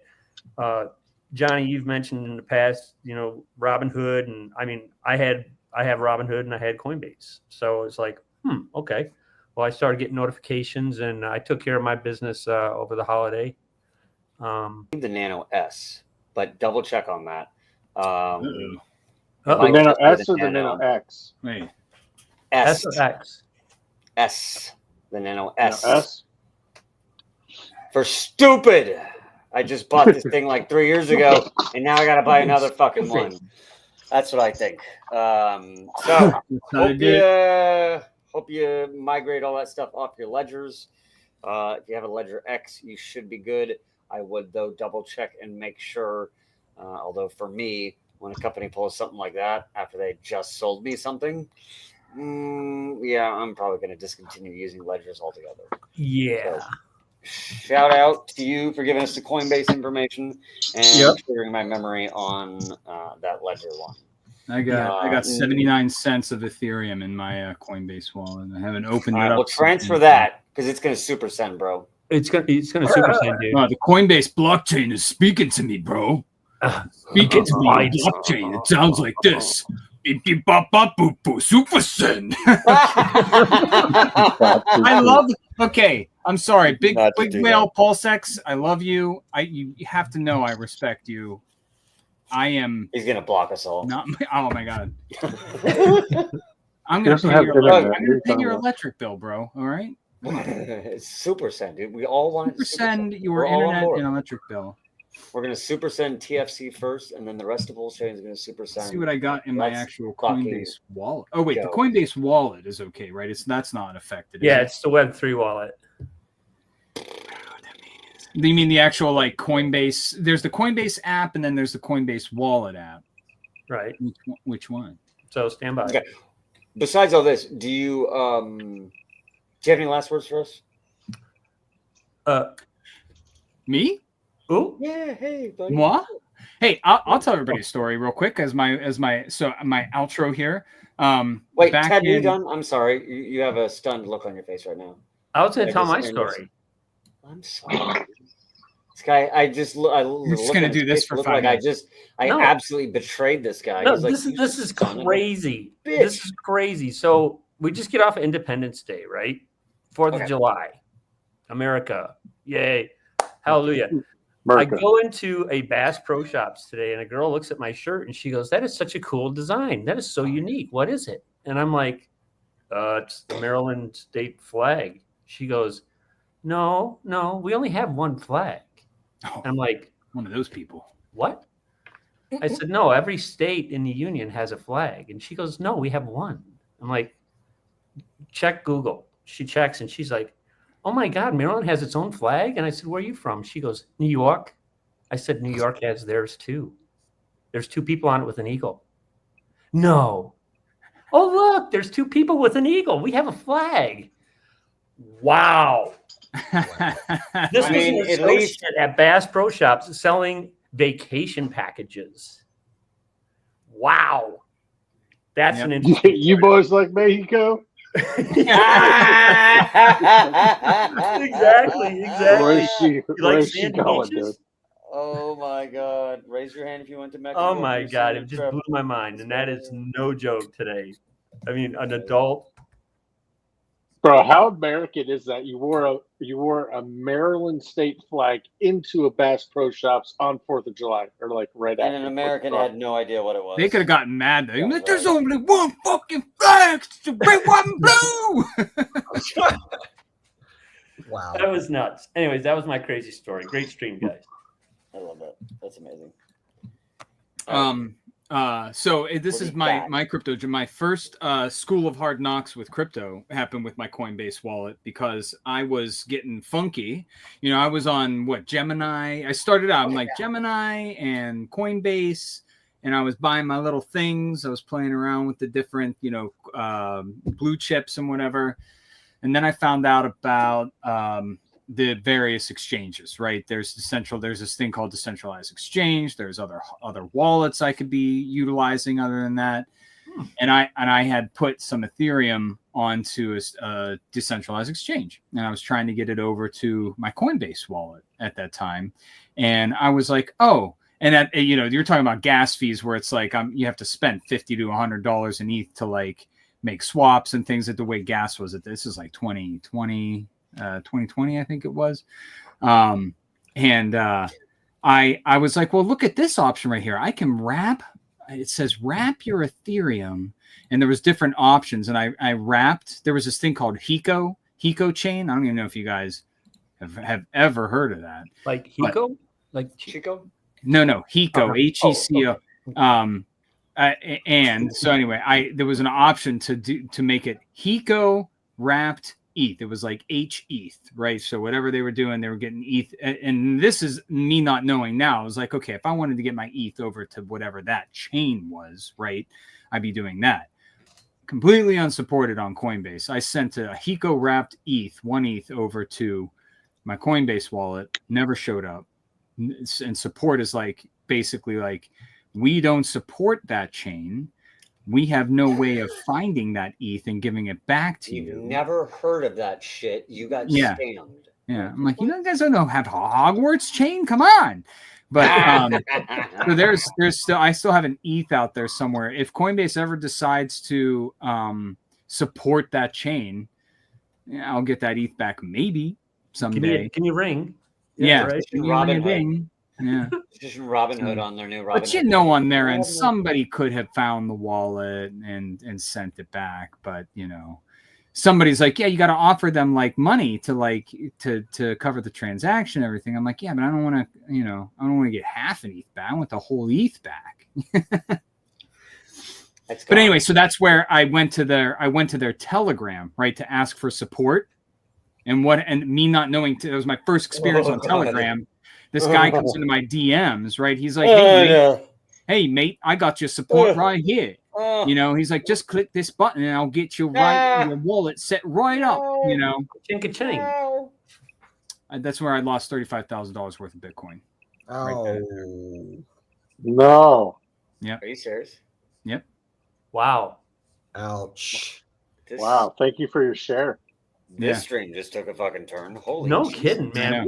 Johnny, you've mentioned in the past, you know, Robinhood. And I mean, I have Robinhood and I had Coinbase. So it's like, okay. Well, I started getting notifications and I took care of my business over the holiday. The Nano S, but double check on that. The Nano S or the Nano X? Wait. S. S or X? S. The Nano S. Nano S? For stupid. I just bought this thing like 3 years ago, and now I got to buy another fucking one. That's what I think. So hope you migrate all that stuff off your ledgers. If you have a Ledger X, you should be good. I would, though, double check and make sure. Although for me, when a company pulls something like that after they just sold me something, yeah, I'm probably going to discontinue using ledgers altogether. Yeah. So, shout out to you for giving us the Coinbase information and clearing my memory on that ledger one. I got 79 cents of Ethereum in my Coinbase wallet. I haven't opened it up. We'll transfer that because it's going to super send, bro. It's gonna super send, dude. The Coinbase blockchain is speaking to me, bro. Speaking to me on blockchain. It sounds like this. Beep, beep, bop, bop, boop, boop, super send. I love. Okay, I'm sorry, big whale Pulsex. I love you. You have to know I respect you. I am. He's gonna block us all. Not. Oh my god. I'm gonna pay your electric bill, bro. All right. It's super send, dude. We all want to send your internet and electric bill. We're gonna super send TFC first, and then the rest of Bullchain is gonna super send. See what I got in my actual Coinbase wallet. Oh wait, the Coinbase wallet is okay, right? That's not affected. Yeah, it's the Web3 wallet. You mean the actual like Coinbase? There's the Coinbase app, and then there's the Coinbase wallet app. Right. Which one? So stand by. Okay. Besides all this, do you have any last words for us? Me? Ooh. Yeah. Hey, buddy. Moi? Hey, I'll tell everybody a story real quick as my outro here. Wait, Ted, you done? I'm sorry. You have a stunned look on your face right now. I was going to tell my story. I'm sorry. This guy, we're just gonna do this for 5 minutes. I absolutely betrayed this guy. No, this is crazy. This is crazy. So we just get off Independence Day, right? 4th of July, America, yay, hallelujah. America. I go into a Bass Pro Shops today, and a girl looks at my shirt, and she goes, "That is such a cool design. That is so unique. What is it?" And I'm like, "It's the Maryland state flag." She goes, No, we only have one flag. Oh, I'm like, one of those people. What? I said, no, every state in the union has a flag. And she goes, no, we have one. I'm like, check Google. She checks and she's like, oh my God, Maryland has its own flag? And I said, where are you from? She goes, New York. I said, New York has theirs too. There's 2 people on it with an eagle. No. Oh, look, there's 2 people with an eagle. We have a flag. Wow. This was an associate at Bass Pro Shops selling vacation packages. Wow. That's an interesting You boys like Mexico? Exactly. Where's she You like going, dude? Oh my God! Raise your hand if you went to Mexico. Oh my for your God, summer it just trip. blew my mind, and that is no joke today. I mean, an adult. Bro, how American is that? You wore a Maryland state flag into a Bass Pro Shops on 4th of July, or like right And after. an American had no idea what it was. They could have gotten mad though. Yeah, Like, there's right. only one fucking flag. It's the red, white, and blue. Wow. That was nuts. Anyways, that was my crazy story. Great stream, guys. I love that. That's amazing. So this What is do you my got? crypto. My first school of hard knocks with crypto happened with my Coinbase wallet because I was getting funky. You know, I was on Gemini. I started out I'm like Gemini and Coinbase, and I was buying my little things. I was playing around with the different, blue chips and whatever. And then I found out about the various exchanges, right? There's this thing called decentralized exchange. There's other wallets I could be utilizing other than that. And I had put some Ethereum onto a decentralized exchange, and I was trying to get it over to my Coinbase wallet at that time. And I was like, oh, and that, you're talking about gas fees where it's like you have to spend $50 to $100 in ETH to like make swaps and things. That the way gas was this is like 2020, I think it was. I was like, well, look at this option right here. I can it says wrap your Ethereum, and there was different options. And I wrapped, there was this thing called Hiko chain. I don't even know if you guys have ever heard of that. Like Hiko? Like Chico? No, Hiko, Heco. Okay. And so anyway, there was an option to make it Hiko wrapped ETH. It was like HETH, right? So whatever they were doing, they were getting ETH. And this is me not knowing now. I was like, okay, if I wanted to get my ETH over to whatever that chain was, right, I'd be doing that. Completely unsupported on Coinbase. I sent a Hiko wrapped ETH, 1 ETH over to my Coinbase wallet. Never showed up. And support is like basically like, we don't support that chain. We have no way of finding that ETH and giving it back to You've you. never heard of that shit. You got Yeah. scammed. Yeah, I'm like, you guys don't have Hogwarts chain? Come on. But so there's still, I still have an ETH out there somewhere. If Coinbase ever decides to support that chain, I'll get that ETH back maybe someday. Can you ring? Yeah, right. can you ring a ding? Yeah. Just Robinhood on their new Robinhood. But on their end, somebody could have found the wallet and sent it back. But somebody's like, yeah, you got to offer them like money to cover the transaction, and everything. I'm like, yeah, but I don't want to, I don't want to get half an ETH back. I want the whole ETH back. But anyway, so that's where I went to their Telegram, right, to ask for support. And me not knowing, it was my first experience on Telegram. This guy comes into my DMs, right? He's like, hey, mate, I got your support right here. He's like, just click this button and I'll get your your wallet set right up. Ching-ka-ching. That's where I lost $35,000 worth of Bitcoin. Oh. No. Yep. Are you serious? Yep. Wow. Ouch. Wow. Thank you for your share. This stream just took a fucking turn. Holy No Jesus. kidding, man.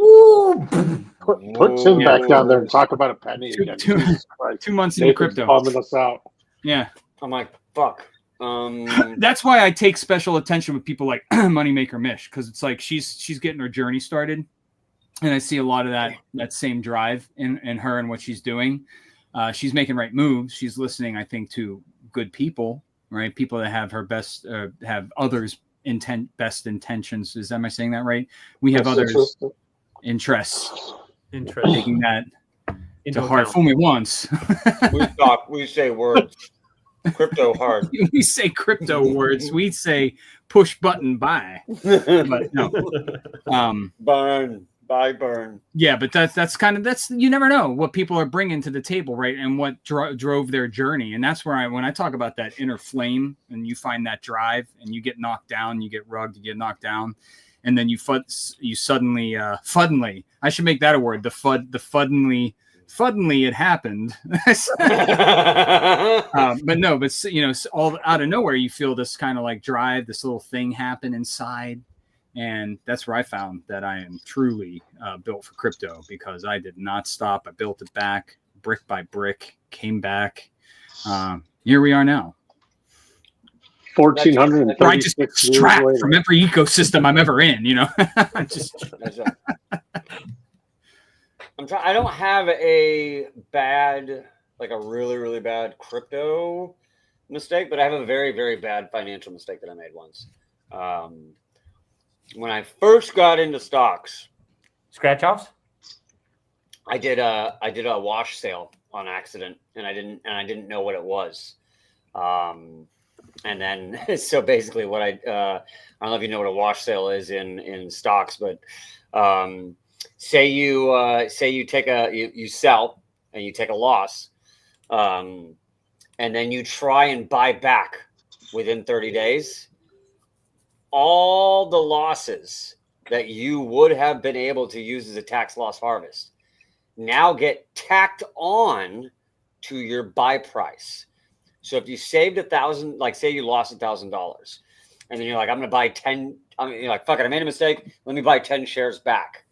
Put Tim back down there and talk about a penny again. Jesus Christ. 2 months into Nathan's crypto. bumming us out. Yeah. I'm like, fuck. That's why I take special attention with people like Moneymaker Mish, because it's like she's getting her journey started, and I see a lot of that same drive in her and what she's doing. She's making right moves. She's listening, I think, to good people, right? People that have her best, have others' best intentions. Am I saying that right? We have others' interests. Taking that to heart. Fool me once. We say words. Crypto hard. We say crypto words. We say push button buy. But no. Burn. Yeah, but that's you never know what people are bringing to the table, right? And what drove their journey. And that's where when I talk about that inner flame, and you find that drive, and you get knocked down, you get rugged, you get knocked down, and then you suddenly I should make that a word. Fuddly it happened. But all out of nowhere, you feel this kind of like drive, this little thing happen inside, And that's where I found that I am truly built for crypto, because I did not stop. I built it back brick by brick, came back. Here we are now. 1,436 I just years extract later. from every ecosystem I'm ever in, you know. That's right. I don't have a bad, like a really, really bad crypto mistake, but I have a very, very bad financial mistake that I made once. When I first got into stocks, Scratch offs? I did a wash sale on accident, and I didn't know what it was. And then so basically what I don't know if you know what a wash sale is in stocks, but say you sell and you take a loss, and then you try and buy back within 30 days, all the losses that you would have been able to use as a tax loss harvest now get tacked on to your buy price. So if you saved $1,000, like say you lost $1,000, and then you're like, I'm going to buy 10. You're like, fuck it, I made a mistake. Let me buy 10 shares back.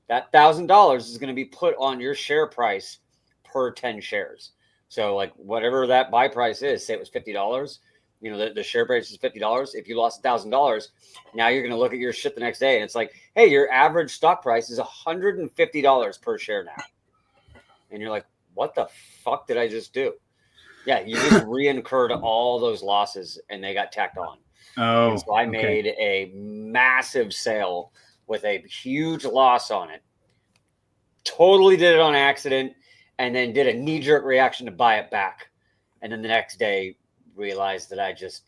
That $1,000 is going to be put on your share price per 10 shares. So like whatever that buy price is, say it was $50. You know, the share price is $50. If you lost $1,000, now you're going to look at your shit the next day, and it's like, hey, your average stock price is $150 per share now. And you're like, what the fuck did I just do? Yeah, you just re-incurred all those losses, and they got tacked on. Oh, and so I made a massive sale with a huge loss on it. Totally did it on accident, and then did a knee-jerk reaction to buy it back. And then the next day realized that I just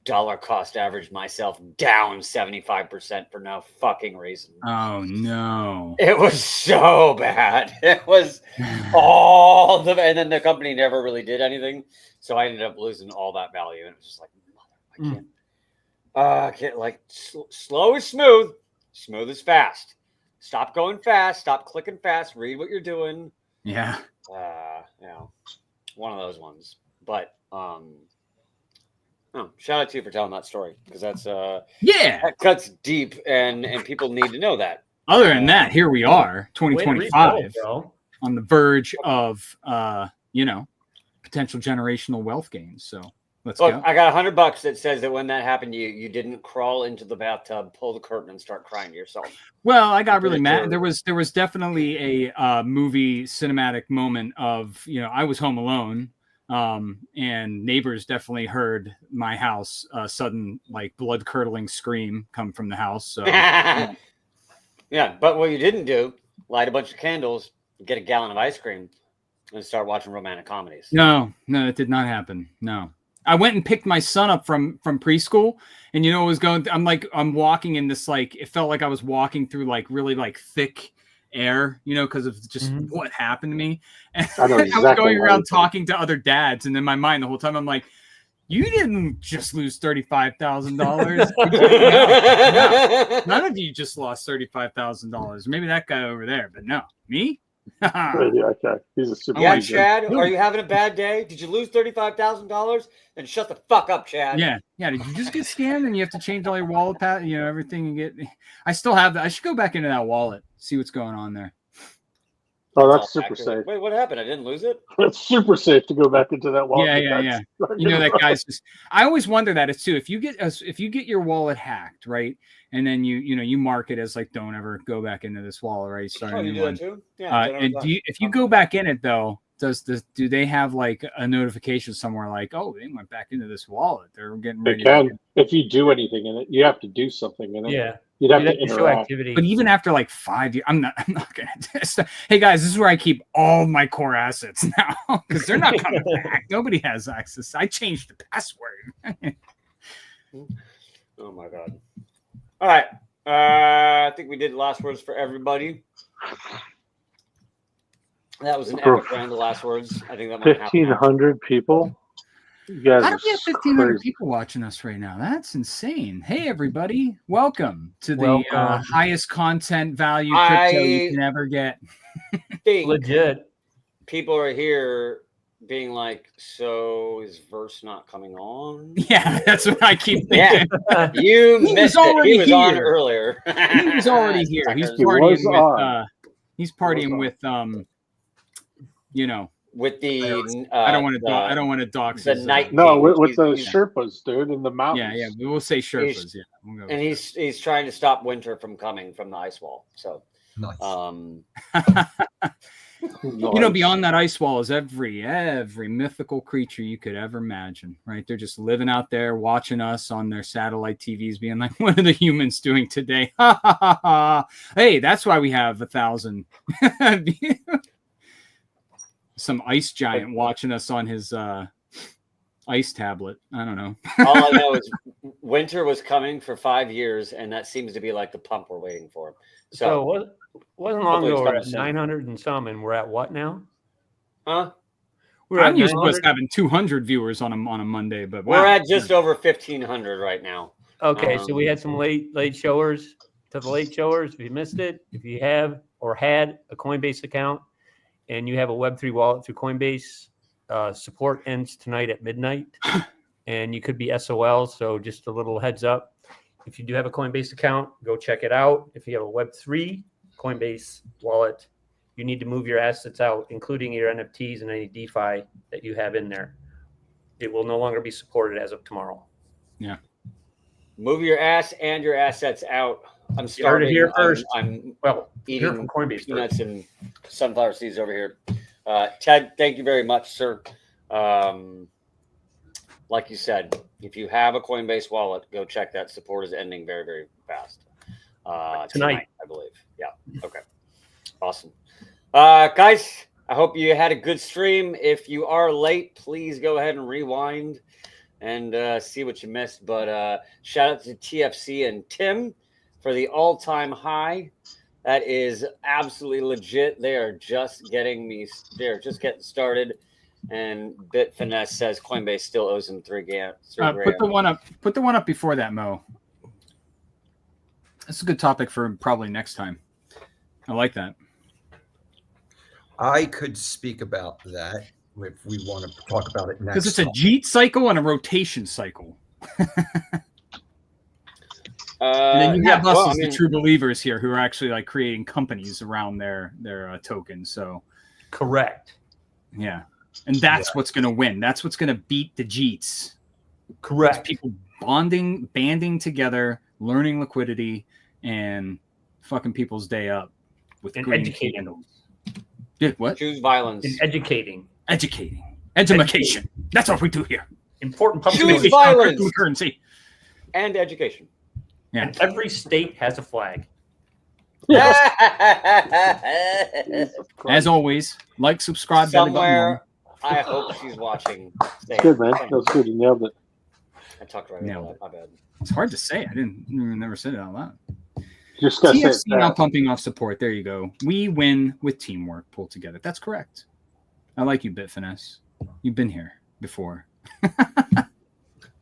dollar cost averaged myself down 75% for no fucking reason. Oh no. It was so bad. It was all the, and then the company never really did anything. So I ended up losing all that value. And it was just like, I can't like slow is smooth. Smooth is fast. Stop going fast. Stop clicking fast. Read what you're doing. Yeah. You know, one of those ones. But shout out to you for telling that story, because that's that cuts deep, and people need to know that. Other than that, here we are, 2025, bro. on the verge of potential generational wealth gains. So let's go. I got $100 that says that when that happened, you didn't crawl into the bathtub, pull the curtain, and start crying to yourself. Well, I got really mad. There was definitely a movie cinematic moment of, I was home alone. And neighbors definitely heard my house, sudden like blood curdling scream come from the house. So yeah, but what you didn't do, light a bunch of candles, get a gallon of ice cream, and start watching romantic comedies. No, it did not happen. No, I went and picked my son up from preschool, and it was going. I'm walking in this like, it felt like I was walking through like really like thick air, because of just what happened to me. And I was going around talking to other dads, and in my mind the whole time I'm like, you didn't just lose $35,000. No, none of you just lost $35,000. Maybe that guy over there, but no, me. Okay, he's a super. Yeah, Chad, are you having a bad day? Did you lose $35,000? Then shut the fuck up, Chad. Yeah. Did you just get scammed and you have to change all your wallet everything you get? I still have that. I should go back into that wallet, see what's going on there. Oh, that's super safe. Wait, what happened? I didn't lose it? It's super safe to go back into that wallet. Yeah. That guy's just. I always wonder that too. If you get your wallet hacked, right, and then you mark it as like, don't ever go back into this wallet, right? Start you do that too? Yeah. And if you go back in it though, do they have like a notification somewhere like, oh, they went back into this wallet? They're getting ready. They can. If you do anything in it, you have to do something in it. Yeah. You'd have to show activity. But even after like 5 years, I'm not gonna. Hey guys, this is where I keep all my core assets now, because they're not coming back. Nobody has access. I changed the password. Oh my god! All right, I think we did last words for everybody. That was an epic round of last words. I think that might 1,500 people. You guys How do we have 1,500 people watching us right now? That's insane. Hey, everybody. Welcome to the highest content value crypto you can ever get. Legit. People are here being like, so is Verse not coming on? Yeah, that's what I keep Yeah, thinking. you He was missed it. already He was on here. earlier. He was already here. He's Suckers. He partying was with on. he's was partying on. with you know, with the. I don't want to I don't want to dox the his, night No, King. with the He's- Sherpas, dude, in the mountains. yeah, we'll say Sherpas. Yeah, we'll go and with he's trying to stop winter from coming from the ice wall. So, Nice. You know, beyond that ice wall is every mythical creature you could ever imagine, right? They're just living out there watching us on their satellite TVs, being like, what are the humans doing today? Ha ha ha ha. Hey, that's why we have 1,000. Some ice giant watching us on his ice tablet. I don't know. all I know is winter was coming for 5 years, and that seems to be like the pump we're waiting for. So what wasn't long hopefully ago it's we were coming at soon. 900 and some, and we're at what now? Huh? We're I'm at used to us 900. having 200 viewers on a Monday, but We're wow. at just over 1,500 right now. Okay, so we had some late showers. To the late showers, if you missed it, if you have or had a Coinbase account and you have a Web3 wallet through Coinbase, support ends tonight at midnight, and you could be SOL. So just a little heads up. If you do have a Coinbase account, go check it out. If you have a Web3 Coinbase wallet, you need to move your assets out, including your NFTs and any DeFi that you have in there. It will no longer be supported as of tomorrow. Move your ass and your assets out. I'm You heard it starving. here first. I'm Well, hear eating from Coinbase first. peanuts and sunflower seeds over here. Ted, thank you very much, sir. Like you said, if you have a Coinbase wallet, go check that. Support is ending very, very fast. Tonight, I believe. Yeah. Okay. Awesome. Guys, I hope you had a good stream. If you are late, please go ahead and rewind and see what you missed. But shout out to TFC and Tim for the all-time high. That is absolutely legit. They are just getting started. And Bit Finesse says Coinbase still owes him $3 grand. Put the one up. Put the one up before that, Mo. That's a good topic for probably next time. I like that. I could speak about that if we want to talk about it next. Because it's a time. Jeet cycle and a rotation cycle. And then you have us as the true believers here who are actually like creating companies around their tokens. So Correct. yeah. And that's what's going to win. That's what's going to beat the Jeets. Correct. It's people banding together, learning liquidity, and fucking people's day up with And green educating candles. Dude, what? Choose violence. And educating. Educating. Education. That's what we do here. Important public Choose education. violence. Currency. And education. Yeah. And every state has a flag. As always, like, subscribe, belly button Somewhere, I hope she's watching. Good, man. That was good. You nailed it. I talked right Nailed over that. My bad. It's hard to say. I never said it out loud. You just got to say TFC it now fast. pumping off support. There you go. We win with teamwork pulled together. That's correct. I like you, Bit Finesse. You've been here before.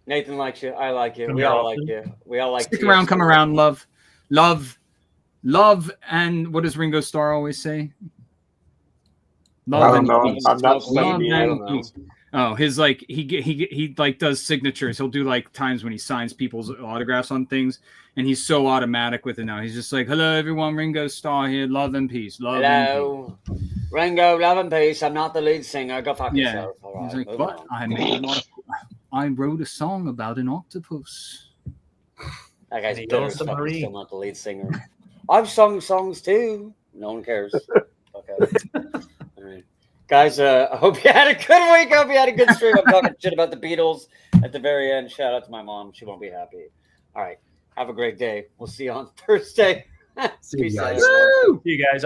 Nathan likes you. I like you. Come We here all often. like you. We all like Stick TFC. around, come around, love, and what does Ringo Starr always say? I don't and know. peace. I'm not Love studying and it. don't know. peace. Oh, his like he like does signatures. He'll do like times when he signs people's autographs on things, and he's so automatic with it now. He's just like, "Hello, everyone, Ringo Starr here. Love and peace. Love and peace." Hello. Ringo, love and peace. I'm not the lead singer. Go fuck Yeah. yourself. All right, He's like, move but on. I wrote a song about an octopus. That guy's The bitter Yellow as fuck. He's Submarine. still not the lead singer. I've sung songs too. No one cares. Okay. All right. Guys, I hope you had a good week. I hope you had a good stream. I'm talking shit about the Beatles at the very end. Shout out to my mom. She won't be happy. All right. Have a great day. We'll see you on Thursday. See you Peace guys. out. See you guys.